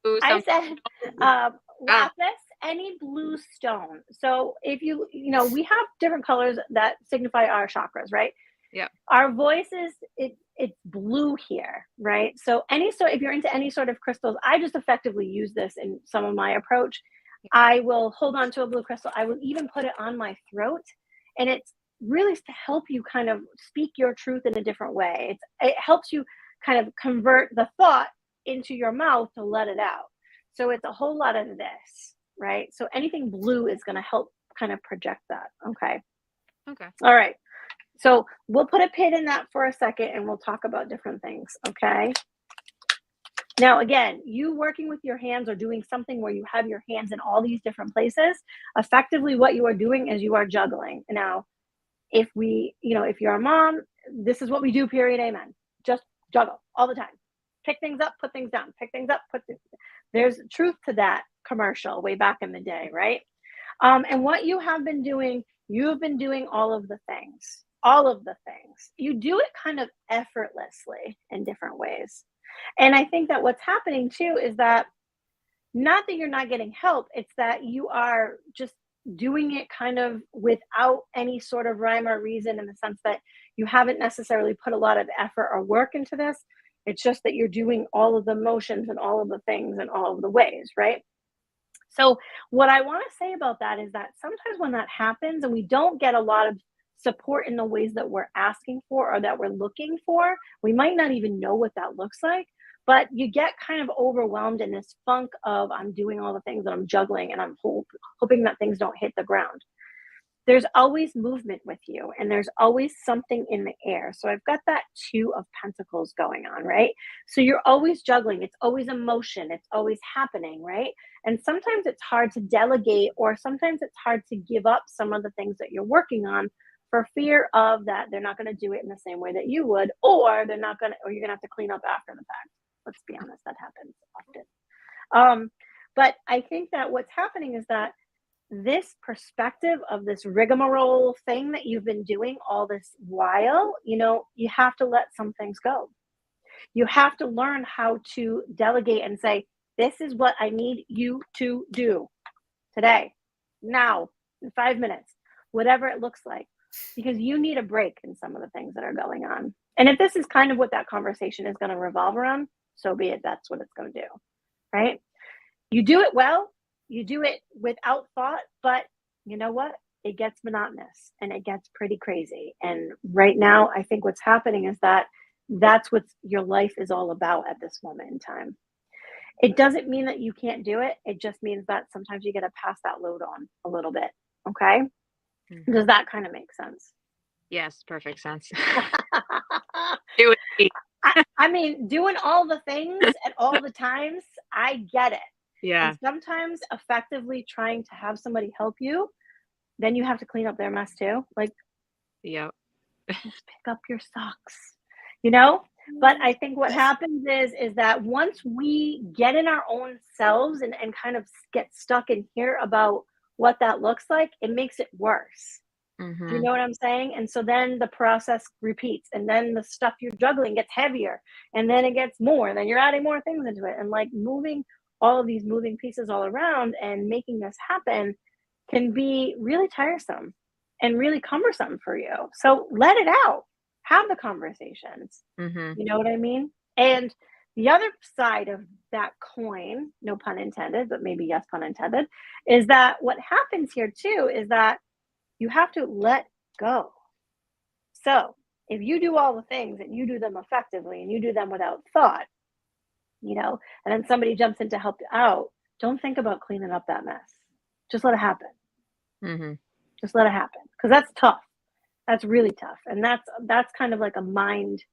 Speaker 4: Blue
Speaker 2: I
Speaker 4: something?
Speaker 2: said lapis, any blue stone. So if we have different colors that signify our chakras, right?
Speaker 4: Yeah.
Speaker 2: Our voices, it's blue here, right? So if you're into any sort of crystals, I just effectively use this in some of my approach. I will hold on to a blue crystal. I will even put it on my throat, and it's really to help you kind of speak your truth in a different way. It helps you kind of convert the thought into your mouth to let it out. So it's a whole lot of this, right? So anything blue is going to help kind of project that. Okay. All right. So we'll put a pin in that for a second and we'll talk about different things. Okay. Now, again, you working with your hands or doing something where you have your hands in all these different places, effectively what you are doing is you are juggling. Now, if you're a mom, this is what we do, period, amen. Just juggle all the time. Pick things up, put things down, pick things up, there's truth to that commercial way back in the day, right? And what you have been doing, you've been doing all of the things. You do it kind of effortlessly in different ways. And I think that what's happening too is that not that you're not getting help, it's that you are just doing it kind of without any sort of rhyme or reason, in the sense that you haven't necessarily put a lot of effort or work into this. It's just that you're doing all of the motions and all of the things and all of the ways, right? So what I want to say about that is that sometimes when that happens and we don't get a lot of support in the ways that we're asking for or that we're looking for, we might not even know what that looks like, but you get kind of overwhelmed in this funk of I'm doing all the things and I'm juggling and I'm hoping that things don't hit the ground. There's always movement with you and there's always something in the air. So I've got that 2 of Pentacles going on, right? So you're always juggling. It's always emotion. It's always happening, right? And sometimes it's hard to delegate, or sometimes it's hard to give up some of the things that you're working on for fear of that they're not going to do it in the same way that you would, or you're going to have to clean up after the fact. Let's be honest, that happens often. But I think that what's happening is that this perspective of this rigmarole thing that you've been doing all this while, you have to let some things go. You have to learn how to delegate and say, this is what I need you to do today, now, in 5 minutes, whatever it looks like, because you need a break in some of the things that are going on. And if this is kind of what that conversation is going to revolve around, so be it. That's what it's going to do, right? You do it well, you do it without thought, but you know what? It gets monotonous and it gets pretty crazy. And right now, I think what's happening is that that's what your life is all about at this moment in time. It doesn't mean that you can't do it. It just means that sometimes you got to pass that load on a little bit. Okay.
Speaker 4: Mhm.
Speaker 2: Does that kind of make sense?
Speaker 4: Yes, perfect sense. It would be.
Speaker 2: I mean, doing all the things at all the times, I get it.
Speaker 4: Yeah.
Speaker 2: And sometimes effectively trying to have somebody help you, then you have to clean up their mess too. Like,
Speaker 4: Yep.
Speaker 2: just pick up your socks, you know? But I think what happens is that once we get in our own selves and kind of get stuck in here about what that looks like, it makes it worse. Do you
Speaker 4: Mm-hmm.
Speaker 2: know what I'm saying? And so then the process repeats, and then the stuff you're juggling gets heavier, and then it gets more, and then you're adding more things into it. And like moving all of these moving pieces all around and making this happen can be really tiresome and really cumbersome for you. So let it out. Have the conversations.
Speaker 4: Mm-hmm.
Speaker 2: You know what I mean? And the other side of that coin, no pun intended, but maybe yes pun intended, is that what happens here too is that you have to let go. So if you do all the things and you do them effectively and you do them without thought, you know, and then somebody jumps in to help you out, don't think about cleaning up that mess. Just let it happen.
Speaker 4: Mm-hmm.
Speaker 2: Just let it happen. Because that's tough. That's really tough. And that's kind of like a mind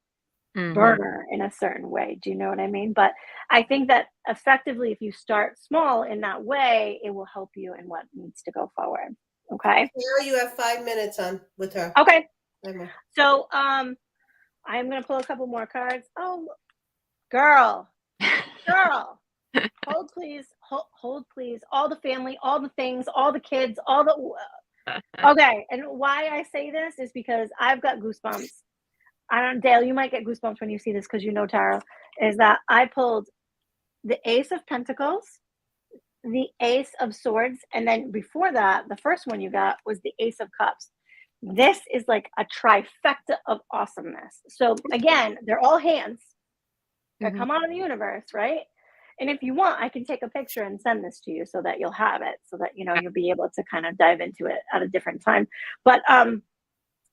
Speaker 4: Mm-hmm.
Speaker 2: burner in a certain way. Do you know what I mean? But I think that effectively, if you start small in that way, it will help you in what needs to go forward. Okay.
Speaker 1: Now you have 5 minutes on with her.
Speaker 2: Okay.
Speaker 1: Emma.
Speaker 2: So I'm gonna pull a couple more cards. Oh, girl, hold please, hold please. All the family, all the things, all the kids, all the. Okay, and why I say this is because I've got goosebumps. I don't, Dale, you might get goosebumps when you see this because you know tarot. Is that I pulled the Ace of Pentacles, the Ace of Swords, and then before that, the first one you got was the Ace of Cups. This is like a trifecta of awesomeness. So again, they're all hands that
Speaker 4: Mm-hmm.
Speaker 2: come out of the universe, right? And if you want, I can take a picture and send this to you so that you'll have it, so that you'll be able to kind of dive into it at a different time. But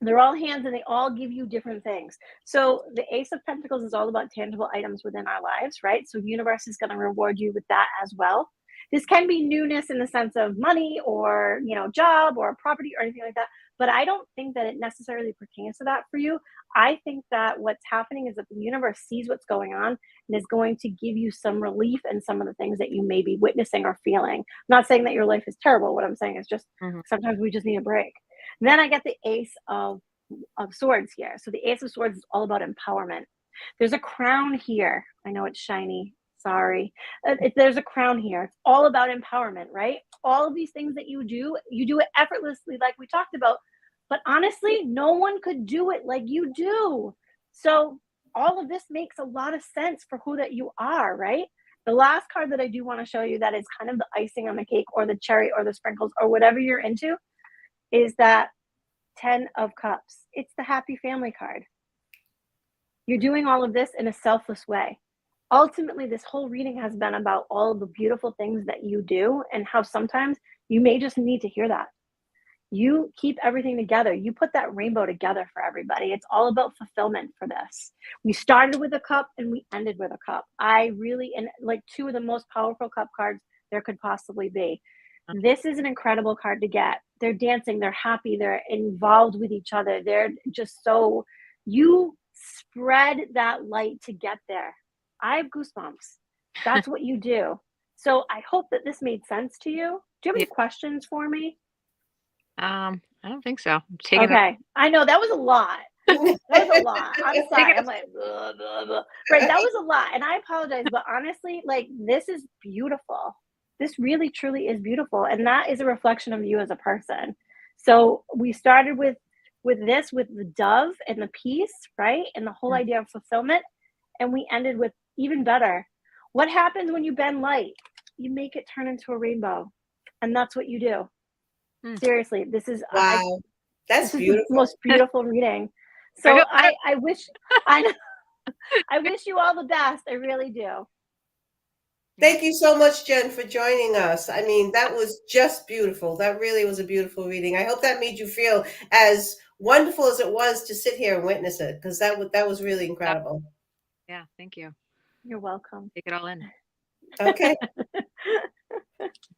Speaker 2: they're all hands and they all give you different things. So the Ace of Pentacles is all about tangible items within our lives, right? So the universe is going to reward you with that as well. This can be newness in the sense of money or, job or property or anything like that. But I don't think that it necessarily pertains to that for you. I think that what's happening is that the universe sees what's going on and is going to give you some relief in some of the things that you may be witnessing or feeling. I'm not saying that your life is terrible. What I'm saying is just sometimes we just need a break. Then I get the Ace of Swords here. So the Ace of Swords is all about empowerment. There's a crown here. I know it's shiny. Sorry. There's a crown here. It's all about empowerment, right? All of these things that you do it effortlessly like we talked about. But honestly, no one could do it like you do. So all of this makes a lot of sense for who that you are, right? The last card that I do want to show you that is kind of the icing on the cake or the cherry or the sprinkles or whatever you're into is that 10 of Cups. It's the happy family card. You're doing all of this in a selfless way. Ultimately, this whole reading has been about all of the beautiful things that you do and how sometimes you may just need to hear that. You keep everything together. You put that rainbow together for everybody. It's all about fulfillment for this. We started with a cup and we ended with a cup. And like two of the most powerful cup cards there could possibly be. This is an incredible card to get. They're dancing, they're happy, they're involved with each other. They're just so, you spread that light to get there. I have goosebumps. That's what you do. So I hope that this made sense to you. Do you have any questions for me?
Speaker 4: I don't think so. I'm taking
Speaker 2: Okay. I know that was a lot. That was a lot. I'm sorry. I'm like, blah, blah, blah. Right. That was a lot. And I apologize. But honestly, like, this is beautiful. This really, truly is beautiful. And that is a reflection of you as a person. So we started with the dove and the peace, right? And the whole idea of fulfillment. And we ended with even better. What happens when you bend light? You make it turn into a rainbow. And that's what you do. Seriously, this is
Speaker 1: wow. That's
Speaker 2: this
Speaker 1: beautiful.
Speaker 2: is the most beautiful reading. So
Speaker 4: know-
Speaker 2: I wish I wish you all the best. I really do.
Speaker 1: Thank you so much, Jen, for joining us. I mean, that was just beautiful. That really was a beautiful reading. I hope that made you feel as wonderful as it was to sit here and witness it, because that was really incredible.
Speaker 4: Yeah, thank you.
Speaker 2: You're welcome.
Speaker 4: Take it all in.
Speaker 1: Okay.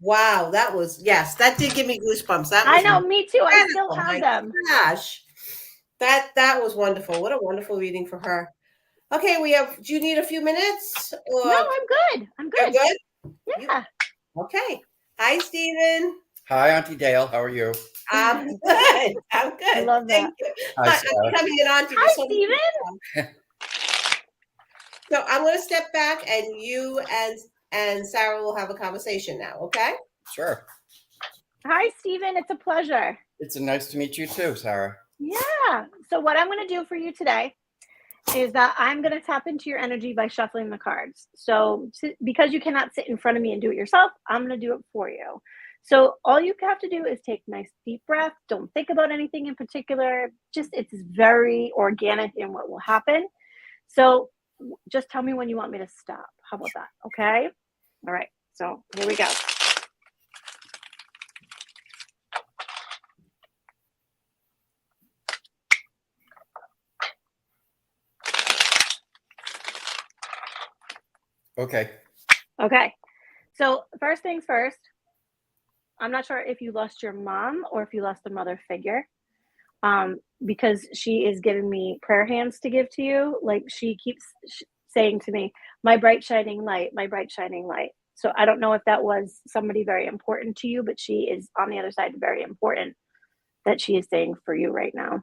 Speaker 1: Wow, yes, that did give me goosebumps. That
Speaker 2: I
Speaker 1: was
Speaker 2: know, me too. I still
Speaker 1: incredible.
Speaker 2: have
Speaker 1: My
Speaker 2: them.
Speaker 1: gosh. That was wonderful. What a wonderful reading for her. Okay, do you need a few minutes? Or
Speaker 2: No, I'm good. I'm
Speaker 1: you're
Speaker 2: good.
Speaker 1: good?
Speaker 2: Yeah.
Speaker 1: Okay. Hi, Stephen.
Speaker 5: Hi, Auntie Dale. How are you?
Speaker 1: I'm good. I'm good.
Speaker 2: I love that.
Speaker 1: Thank you.
Speaker 5: Hi,
Speaker 1: I'm
Speaker 5: Sarah.
Speaker 1: becoming an auntie.
Speaker 2: Hi,
Speaker 1: just so you
Speaker 2: Stephen.
Speaker 1: know. So I'm going to step back, and you and Sarah will have a conversation now. Okay?
Speaker 5: Sure.
Speaker 2: Hi, Stephen. It's a pleasure.
Speaker 5: It's nice to meet you too, Sarah.
Speaker 2: Yeah. So what I'm going to do for you today is that I'm going to tap into your energy by shuffling the cards. So because you cannot sit in front of me and do it yourself, I'm going to do it for you. So all you have to do is take nice deep breaths. Don't think about anything in particular. Just it's very organic in what will happen. So just tell me when you want me to stop. How about that? Okay. All right. So here we go.
Speaker 5: Okay.
Speaker 2: Okay. So first things first, I'm not sure if you lost your mom or if you lost a mother figure, because she is giving me prayer hands to give to you. Like she keeps saying to me, my bright shining light, my bright shining light. So I don't know if that was somebody very important to you, but she is on the other side very important that she is saying for you right now.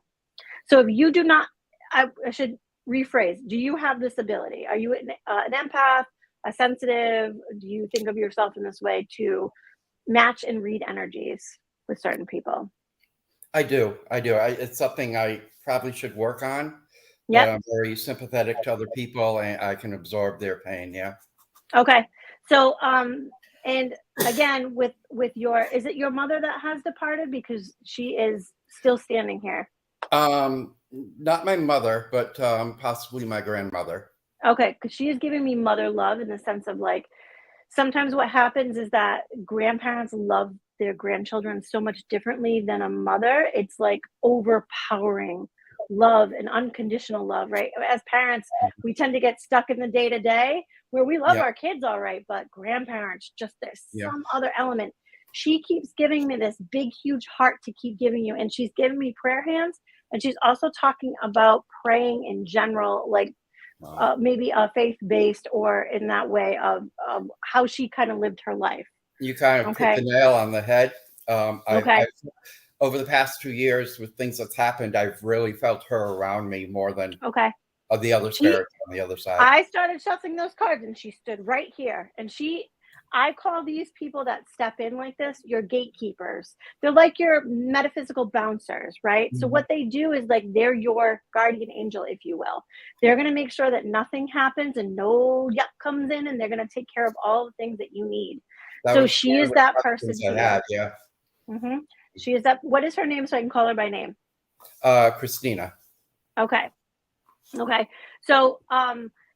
Speaker 2: So if you do not, I should rephrase, do you have this ability? Are you an empath, a sensitive? Do you think of yourself in this way to match and read energies with certain people?
Speaker 5: I do. It's something I probably should work on.
Speaker 2: Yep.
Speaker 5: But I'm very sympathetic to other people and I can absorb their pain. Yeah.
Speaker 2: Okay. So, and again, with your, is it your mother that has departed? Because she is still standing here.
Speaker 5: Not my mother, but possibly my grandmother.
Speaker 2: Okay. Because she is giving me mother love in the sense of like, sometimes what happens is that grandparents love their grandchildren so much differently than a mother. It's like overpowering love and unconditional love, right? As parents, we tend to get stuck in the day to day where we love our kids all right, but grandparents, just there's some other element. She keeps giving me this big, huge heart to keep giving you. And she's giving me prayer hands. And she's also talking about praying in general, like maybe a faith-based or in that way of how she kind of lived her life.
Speaker 5: You kind of hit the nail on the head. I've, over the past 2 years with things that's happened, I've really felt her around me more than the other spirits on the other side. I
Speaker 2: started shuffling those cards and she stood right here. And I call these people that step in like this, your gatekeepers. They're like your metaphysical bouncers, right? Mm-hmm. So what they do is like, they're your guardian angel, if you will. They're going to make sure that nothing happens and no yuck comes in, and they're going to take care of all the things that you need. So she is that person. Mm-hmm. She is that. What is her name so I can call her by name?
Speaker 5: Christina.
Speaker 2: Okay. So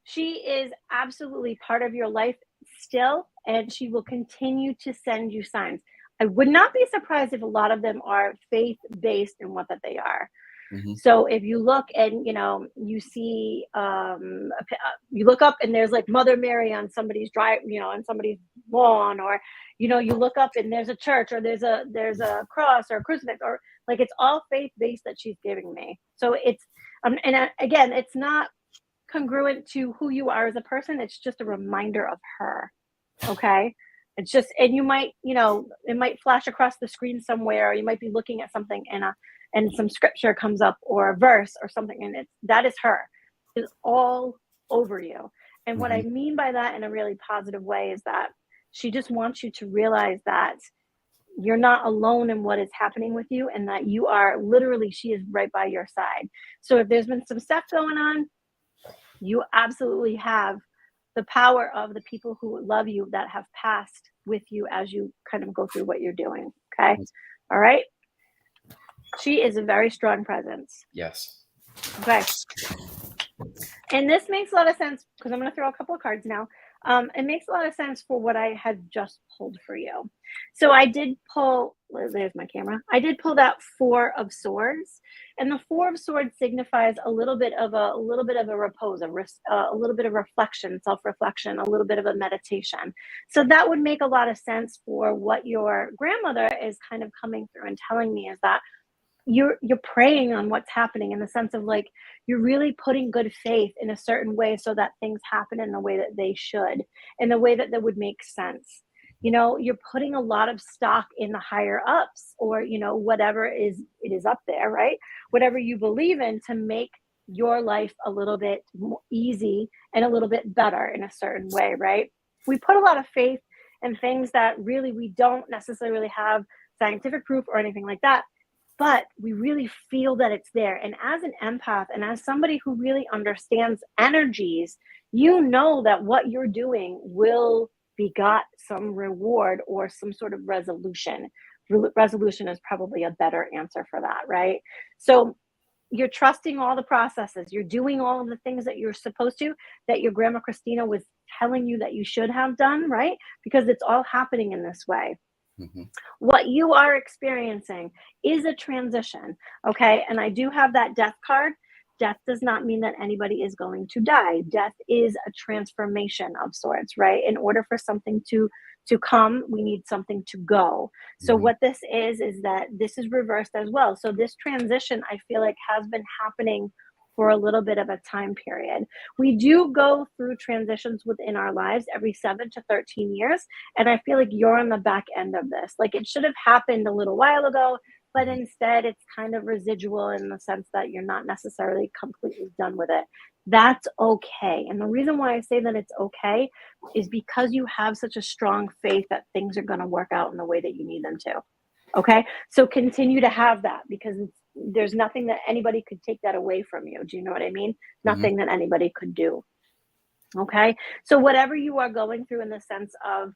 Speaker 2: she is absolutely part of your life still, and she will continue to send you signs. I would not be surprised if a lot of them are faith-based in what that they are. Mm-hmm. So if you look and, you see, you look up and there's like Mother Mary on somebody's on somebody's lawn, or, you look up and there's a church, or there's a cross or a crucifix, or like, it's all faith-based that she's giving me. So it's, again, it's not congruent to who you are as a person. It's just a reminder of her. Okay. It's just, and you might, it might flash across the screen somewhere, or you might be looking at something and some scripture comes up or a verse or something, and that is her. It's all over you. And what I mean by that in a really positive way is that she just wants you to realize that you're not alone in what is happening with you, and that you are literally, she is right by your side. So if there's been some stuff going on, you absolutely have the power of the people who love you that have passed with you as you kind of go through what you're doing. Okay. All right. She is a very strong presence.
Speaker 5: Yes.
Speaker 2: Okay. And this makes a lot of sense because I'm going to throw a couple of cards now. It makes a lot of sense for what I had just pulled for you. So I did pull, there's my camera. I did pull that Four of Swords, and the Four of Swords signifies a little bit of a repose, a little bit of reflection, self-reflection, a little bit of a meditation. So that would make a lot of sense for what your grandmother is kind of coming through and telling me, is that you're preying on what's happening, in the sense of like, you're really putting good faith in a certain way so that things happen in the way that they should, in the way that would make sense. You know, you're putting a lot of stock in the higher ups, or, you know, whatever it is up there, right? Whatever you believe in, to make your life a little bit more easy and a little bit better in a certain way, right? We put a lot of faith in things that really we don't necessarily have scientific proof or anything like that, but we really feel that it's there. And as an empath, and as somebody who really understands energies, you know that what you're doing will begot some reward or some sort of resolution. Resolution is probably a better answer for that, right? So you're trusting all the processes. You're doing all of the things that you're supposed to, that your grandma Christina was telling you that you should have done, right? Because it's all happening in this way. Mm-hmm. What you are experiencing is a transition, okay? And I do have that death card. Death does not mean that anybody is going to die. Death is a transformation of sorts, right? In order for something to come, we need something to go. So mm-hmm. What this is that this is reversed as well. So this transition, I feel like, has been happening for a little bit of a time period. We do go through transitions within our lives every 7 to 13 years. And I feel like you're on the back end of this. Like, it should have happened a little while ago, but instead it's kind of residual, in the sense that you're not necessarily completely done with it. That's okay. And the reason why I say that it's okay is because you have such a strong faith that things are going to work out in the way that you need them to. Okay. So continue to have that, because there's nothing that anybody could take that away from you. Do you know what I mean? Mm-hmm. Nothing that anybody could do. Okay. So whatever you are going through, in the sense of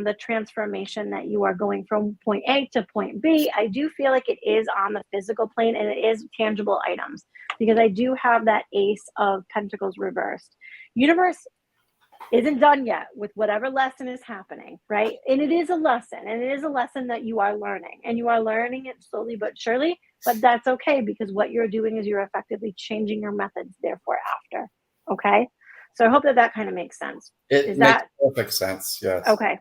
Speaker 2: the transformation that you are going from point A to point B, I do feel like it is on the physical plane, and it is tangible items, because I do have that Ace of Pentacles reversed. Universe isn't done yet with whatever lesson is happening, right? And it is a lesson, and it is a lesson that you are learning, and you are learning it slowly but surely, but that's okay, because what you're doing is you're effectively changing your methods, therefore, after. Okay. So I hope that kind of makes sense.
Speaker 5: It makes perfect sense. Yes.
Speaker 2: Okay.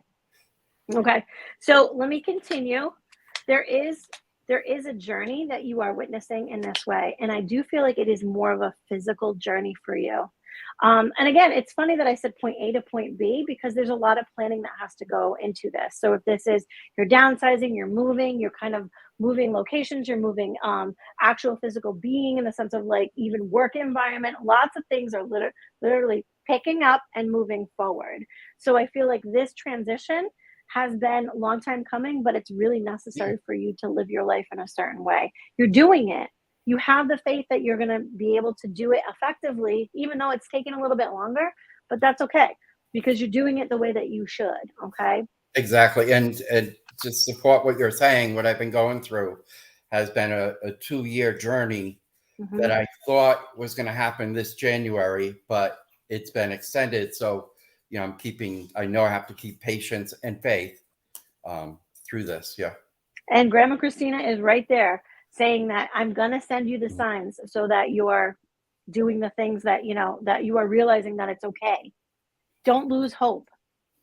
Speaker 2: Okay. So let me continue. There is a journey that you are witnessing in this way. And I do feel like it is more of a physical journey for you. And again, it's funny that I said point A to point B, because there's a lot of planning that has to go into this. So if this is, you're downsizing, you're moving, you're kind of moving locations, you're moving actual physical being, in the sense of like even work environment, lots of things are literally picking up and moving forward. So I feel like this transition has been a long time coming, but it's really necessary for you to live your life in a certain way. You're doing it. You have the faith that you're going to be able to do it effectively, even though it's taking a little bit longer, but that's okay, because you're doing it the way that you should. Okay.
Speaker 5: Exactly. And to support what you're saying, what I've been going through has been a 2-year journey mm-hmm. that I thought was going to happen this January, but it's been extended. So, you know, I know I have to keep patience and faith through this. Yeah. And
Speaker 2: Grandma Christina is right there, saying that I'm going to send you the signs so that you're doing the things that, you know, that you are realizing that it's okay. Don't lose hope,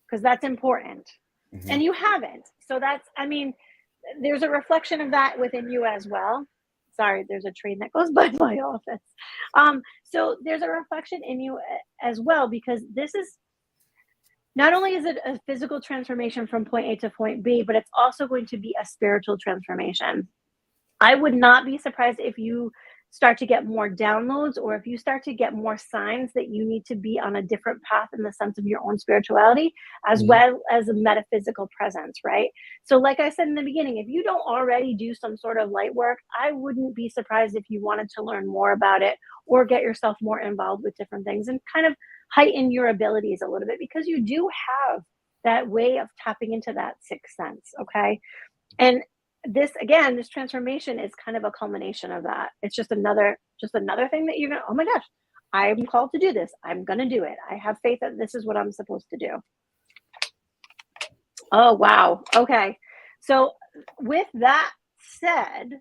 Speaker 2: because that's important. Mm-hmm. And you haven't. So there's a reflection of that within you as well. Sorry, there's a train that goes by my office. So there's a reflection in you as well, because this is, not only is it a physical transformation from point A to point B, but it's also going to be a spiritual transformation. I would not be surprised if you start to get more downloads, or if you start to get more signs that you need to be on a different path in the sense of your own spirituality, as mm-hmm. well as a metaphysical presence, right? So like I said in the beginning, if you don't already do some sort of light work, I wouldn't be surprised if you wanted to learn more about it, or get yourself more involved with different things and kind of heighten your abilities a little bit, because you do have that way of tapping into that sixth sense. Okay. And this transformation is kind of a culmination of that. It's just another thing that you're gonna, oh my gosh, I'm called to do this. I'm gonna do it. I have faith that this is what I'm supposed to do. Oh wow. Okay. So with that said,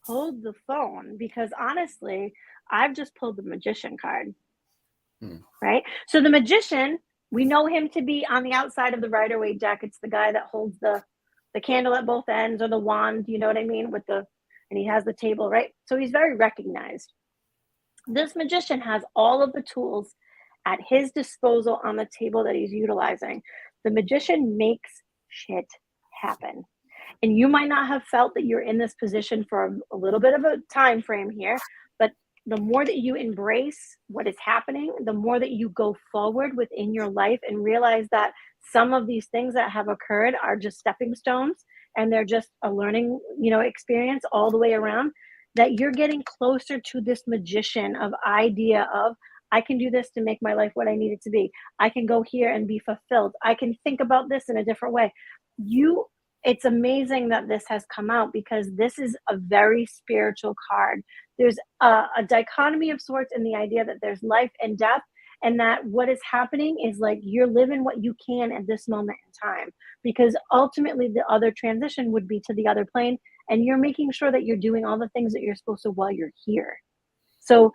Speaker 2: hold the phone, because honestly, I've just pulled the Magician card. Right? So the Magician, we know him to be on the outside of the Rider-Waite deck. It's the guy that holds the candle at both ends, or the wand, you know what I mean, and he has the table, right? So he's very recognized. This Magician has all of the tools at his disposal on the table that he's utilizing. The Magician makes shit happen. And you might not have felt that you're in this position for a little bit of a time frame here, but the more that you embrace what is happening, the more that you go forward within your life and realize that some of these things that have occurred are just stepping stones, and they're just a learning, experience all the way around, that you're getting closer to this Magician of idea of, I can do this to make my life what I need it to be. I can go here and be fulfilled. I can think about this in a different way. It's amazing that this has come out, because this is a very spiritual card. There's a dichotomy of sorts in the idea that there's life and death, and that what is happening is like you're living what you can at this moment in time, because ultimately the other transition would be to the other plane, and you're making sure that you're doing all the things that you're supposed to while you're here. So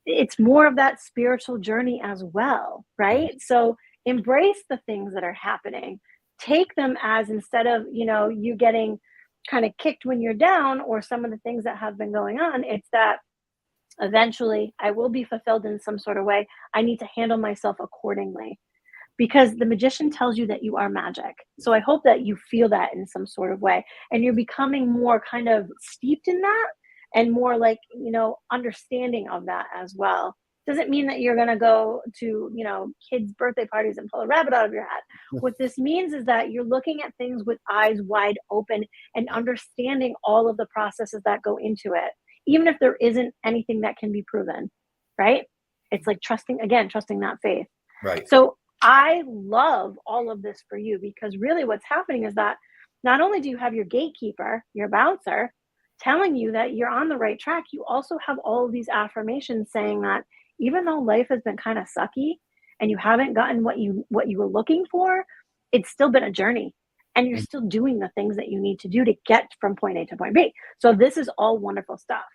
Speaker 2: it's more of that spiritual journey as well, right? So embrace the things that are happening. Take them as, instead of, you getting kind of kicked when you're down, or some of the things that have been going on, it's that eventually I will be fulfilled in some sort of way. I need to handle myself accordingly, because the Magician tells you that you are magic. So I hope that you feel that in some sort of way, and you're becoming more kind of steeped in that, and more like, understanding of that as well. Doesn't mean that you're going to go to, kids' birthday parties and pull a rabbit out of your hat. What this means is that you're looking at things with eyes wide open and understanding all of the processes that go into it, even if there isn't anything that can be proven, right? It's like trusting that faith.
Speaker 5: Right.
Speaker 2: So I love all of this for you, because really what's happening is that not only do you have your gatekeeper, your bouncer, telling you that you're on the right track, you also have all of these affirmations saying that even though life has been kind of sucky and you haven't gotten what you were looking for, it's still been a journey, and you're still doing the things that you need to do to get from point A to point B. So this is all wonderful stuff.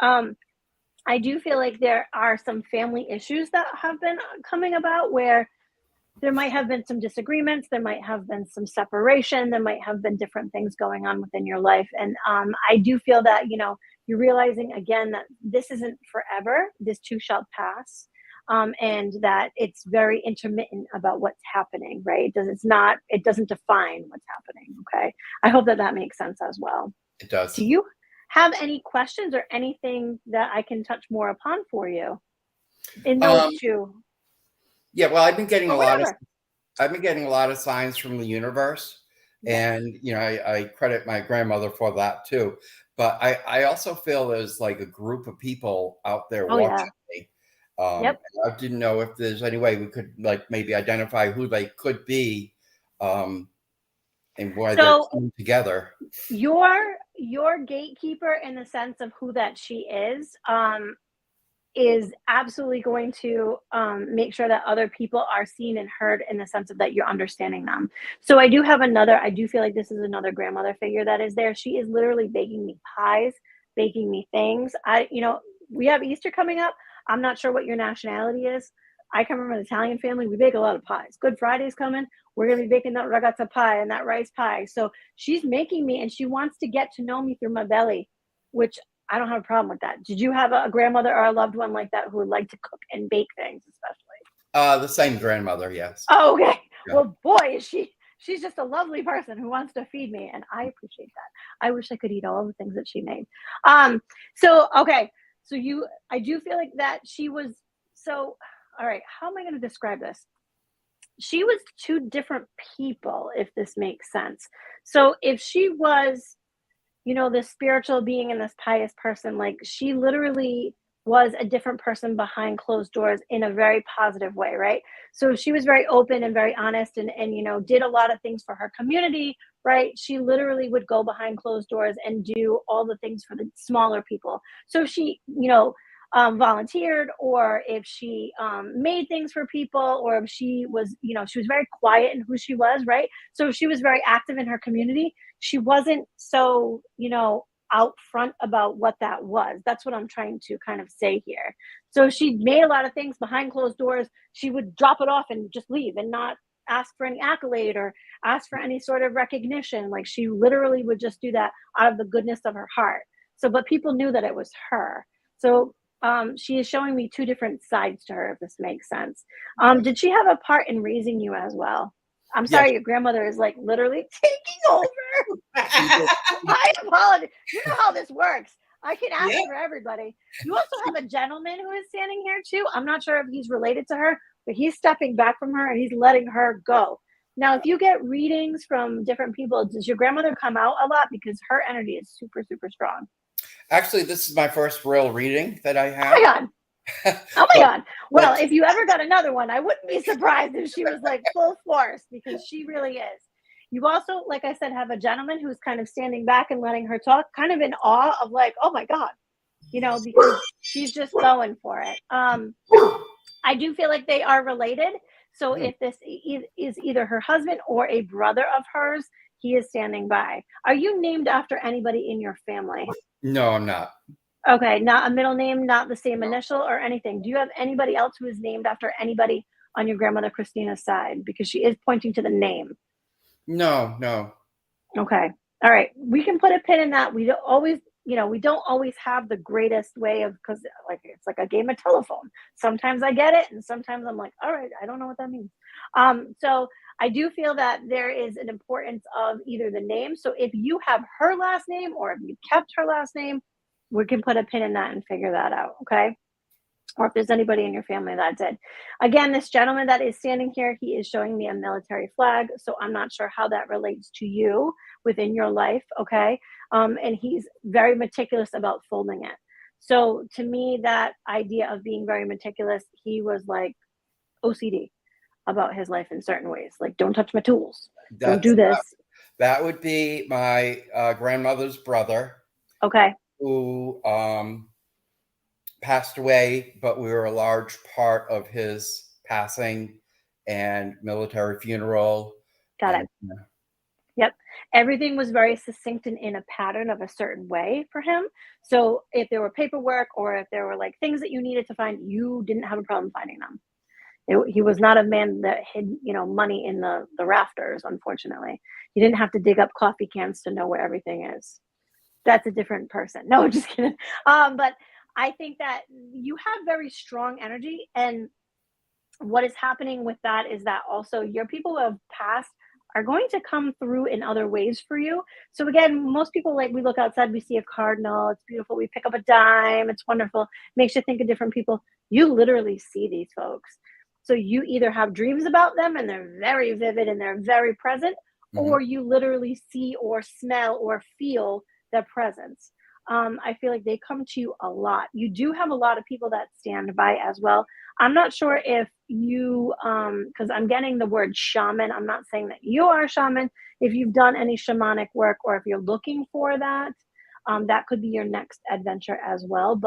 Speaker 2: I do feel like there are some family issues that have been coming about, where there might have been some disagreements, there might have been some separation, there might have been different things going on within your life. And I do feel that, you're realizing again that this isn't forever, this too shall pass, and that it's very intermittent about what's happening, right? It doesn't define what's happening, okay? I hope that makes sense as well.
Speaker 5: It does.
Speaker 2: Do you have any questions or anything that I can touch more upon for you in those two?
Speaker 5: Yeah, well, I've been getting a lot of signs from the universe, and I credit my grandmother for that too. But I also feel there's like a group of people out there watching me. I didn't know if there's any way we could like maybe identify who they could be, and why they're coming together.
Speaker 2: Your gatekeeper, in the sense of who that she is absolutely going to make sure that other people are seen and heard, in the sense of that you're understanding them. So I do feel like this is another grandmother figure that is there. She is literally baking me pies, baking me things. We have Easter coming up. I'm not sure what your nationality is. I come from an Italian family. We bake a lot of pies. Good Friday's coming. We're going to be baking that ragazza pie and that rice pie. So she's making me, and she wants to get to know me through my belly, which I don't have a problem with that. Did you have a grandmother or a loved one like that who would like to cook and bake things, especially?
Speaker 5: The same grandmother, yes.
Speaker 2: Oh, okay.
Speaker 5: Yeah.
Speaker 2: Well, boy, she's just a lovely person who wants to feed me, and I appreciate that. I wish I could eat all the things that she made. So I do feel like that she was, so, all right, how am I going to describe this? She was two different people, if this makes sense. So if she was, this spiritual being and this pious person, like she literally was a different person behind closed doors in a very positive way, right? So she was very open and very honest, and did a lot of things for her community, right? She literally would go behind closed doors and do all the things for the smaller people. So if she, volunteered, or if she made things for people, or if she was, she was very quiet in who she was, right? So if she was very active in her community, she wasn't so, out front about what that was. That's what I'm trying to kind of say here. So she made a lot of things behind closed doors. She would drop it off and just leave and not ask for any accolade or ask for any sort of recognition. Like, she literally would just do that out of the goodness of her heart. So, but people knew that it was her. So she is showing me two different sides to her, if this makes sense. Did she have a part in raising you as well? I'm sorry, your grandmother is like literally taking over. I apologize. You know how this works. I can ask for everybody. You also have a gentleman who is standing here too. I'm not sure if he's related to her, but he's stepping back from her and he's letting her go. Now, if you get readings from different people, does your grandmother come out a lot? Because her energy is super, super strong.
Speaker 5: Actually, this is my first real reading that I have.
Speaker 2: Oh my God. Oh my God. Well, if you ever got another one, I wouldn't be surprised if she was like full force, because she really is. You also, like I said, have a gentleman who's kind of standing back and letting her talk, kind of in awe of like, oh my God, because she's just going for it. I do feel like they are related. So if this is either her husband or a brother of hers, he is standing by. Are you named after anybody in your family?
Speaker 5: No, I'm not.
Speaker 2: Okay, not a middle name, not the same initial or anything. Do you have anybody else who is named after anybody on your grandmother Christina's side? Because she is pointing to the name.
Speaker 5: No.
Speaker 2: Okay. All right. We can put a pin in that. We don't always, we don't always have the greatest way of, because like it's like a game of telephone. Sometimes I get it, and sometimes I'm like, all right, I don't know what that means. So I do feel that there is an importance of either the name. So if you have her last name, or if you kept her last name, we can put a pin in that and figure that out. Okay. Or if there's anybody in your family that did. Again, this gentleman that is standing here, he is showing me a military flag. So I'm not sure how that relates to you within your life. Okay. And he's very meticulous about folding it. So to me, that idea of being very meticulous, he was like OCD about his life in certain ways. Like, don't touch my tools. Don't do this.
Speaker 5: That would be my grandmother's brother.
Speaker 2: Okay.
Speaker 5: Who passed away, but we were a large part of his passing and military funeral.
Speaker 2: Got it. Yep. Everything was very succinct and in a pattern of a certain way for him. So if there were paperwork, or if there were like things that you needed to find, you didn't have a problem finding them. He was not a man that hid, money in the rafters, unfortunately. You didn't have to dig up coffee cans to know where everything is. That's a different person. No, I'm just kidding. But I think that you have very strong energy. And what is happening with that is that also your people who have passed are going to come through in other ways for you. So again, most people, like, we look outside, we see a cardinal, it's beautiful. We pick up a dime, it's wonderful. Makes you think of different people. You literally see these folks. So you either have dreams about them and they're very vivid and they're very present, or you literally see or smell or feel their presence. I feel like they come to you a lot. You do have a lot of people that stand by as well. I'm not sure if you, because I'm getting the word shaman. I'm not saying that you are a shaman. If you've done any shamanic work, or if you're looking for that, that could be your next adventure as well.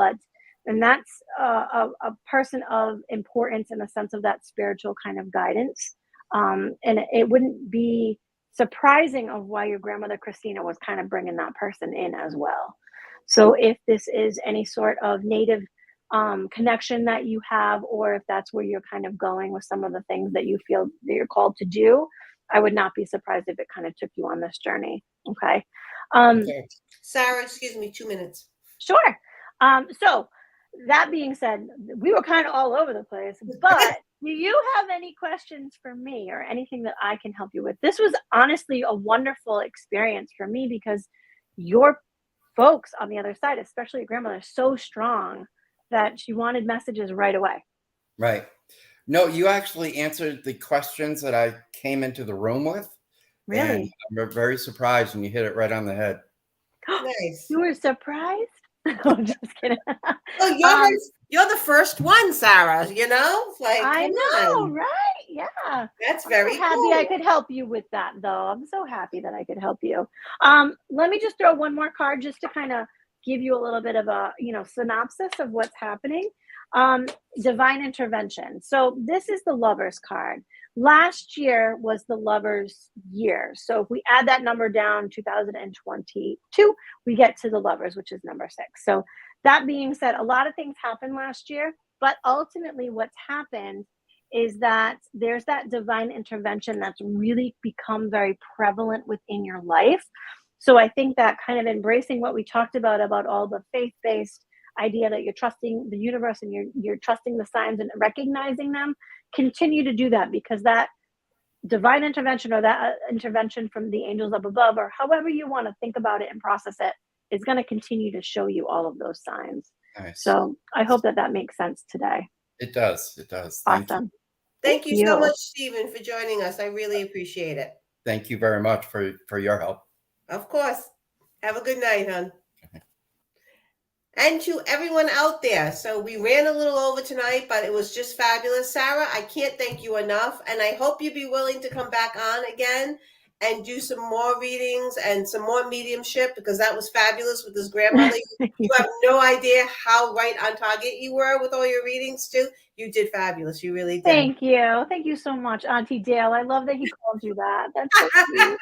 Speaker 2: And that's a person of importance in the sense of that spiritual kind of guidance. And it wouldn't be surprising of why your grandmother Christina was kind of bringing that person in as well. So if this is any sort of native connection that you have, or if that's where you're kind of going with some of the things that you feel that you're called to do, I would not be surprised if it kind of took you on this journey. Okay.
Speaker 1: Sarah, excuse me, 2 minutes.
Speaker 2: Sure. So that being said, we were kind of all over the place, but do you have any questions for me or anything that I can help you with? This was honestly a wonderful experience for me, because your folks on the other side, especially your grandmother, is so strong that she wanted messages right away.
Speaker 5: Right. No, you actually answered the questions that I came into the room with.
Speaker 2: Really?
Speaker 5: And I'm very surprised when you hit it right on the head.
Speaker 1: Nice.
Speaker 2: You were surprised? I'm just kidding.
Speaker 1: Well, you're the first one, Sarah. Like,
Speaker 2: I know, right? Yeah.
Speaker 1: That's
Speaker 2: I'm
Speaker 1: very
Speaker 2: so happy
Speaker 1: cool.
Speaker 2: I could help you with that, though. I'm so happy that I could help you. Let me just throw one more card just to kind of give you a little bit of a, synopsis of what's happening. Divine intervention. So this is the Lovers card. Last year was the Lovers year. So if we add that number down, 2022, we get to the Lovers, which is number 6. So that being said, a lot of things happened last year, but ultimately what's happened is that there's that divine intervention that's really become very prevalent within your life. So I think that kind of embracing what we talked about all the faith-based idea that you're trusting the universe and you're trusting the signs and recognizing them, continue to do that, because that divine intervention or that intervention from the angels up above, or however you want to think about it and process it, is going to continue to show you all of those signs.
Speaker 5: Nice.
Speaker 2: So I hope that makes sense today.
Speaker 5: It does. It does.
Speaker 2: Awesome.
Speaker 1: Thank you so much, Stephen, for joining us. I really appreciate it.
Speaker 5: Thank you very much for your help.
Speaker 1: Of course. Have a good night, hon. And to everyone out there. So we ran a little over tonight, but it was just fabulous. Sarah, I can't thank you enough. And I hope you'd be willing to come back on again and do some more readings and some more mediumship, because that was fabulous with this grandmother. You have no idea how right on target you were with all your readings too. You did fabulous. You really did.
Speaker 2: Thank you. Thank you so much, Auntie Dale. I love that he called you that. That's so sweet.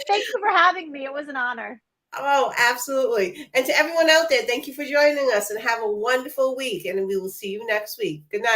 Speaker 2: Thank you for having me. It was an honor.
Speaker 1: Oh, absolutely. And to everyone out there, thank you for joining us and have a wonderful week. And we will see you next week. Good night.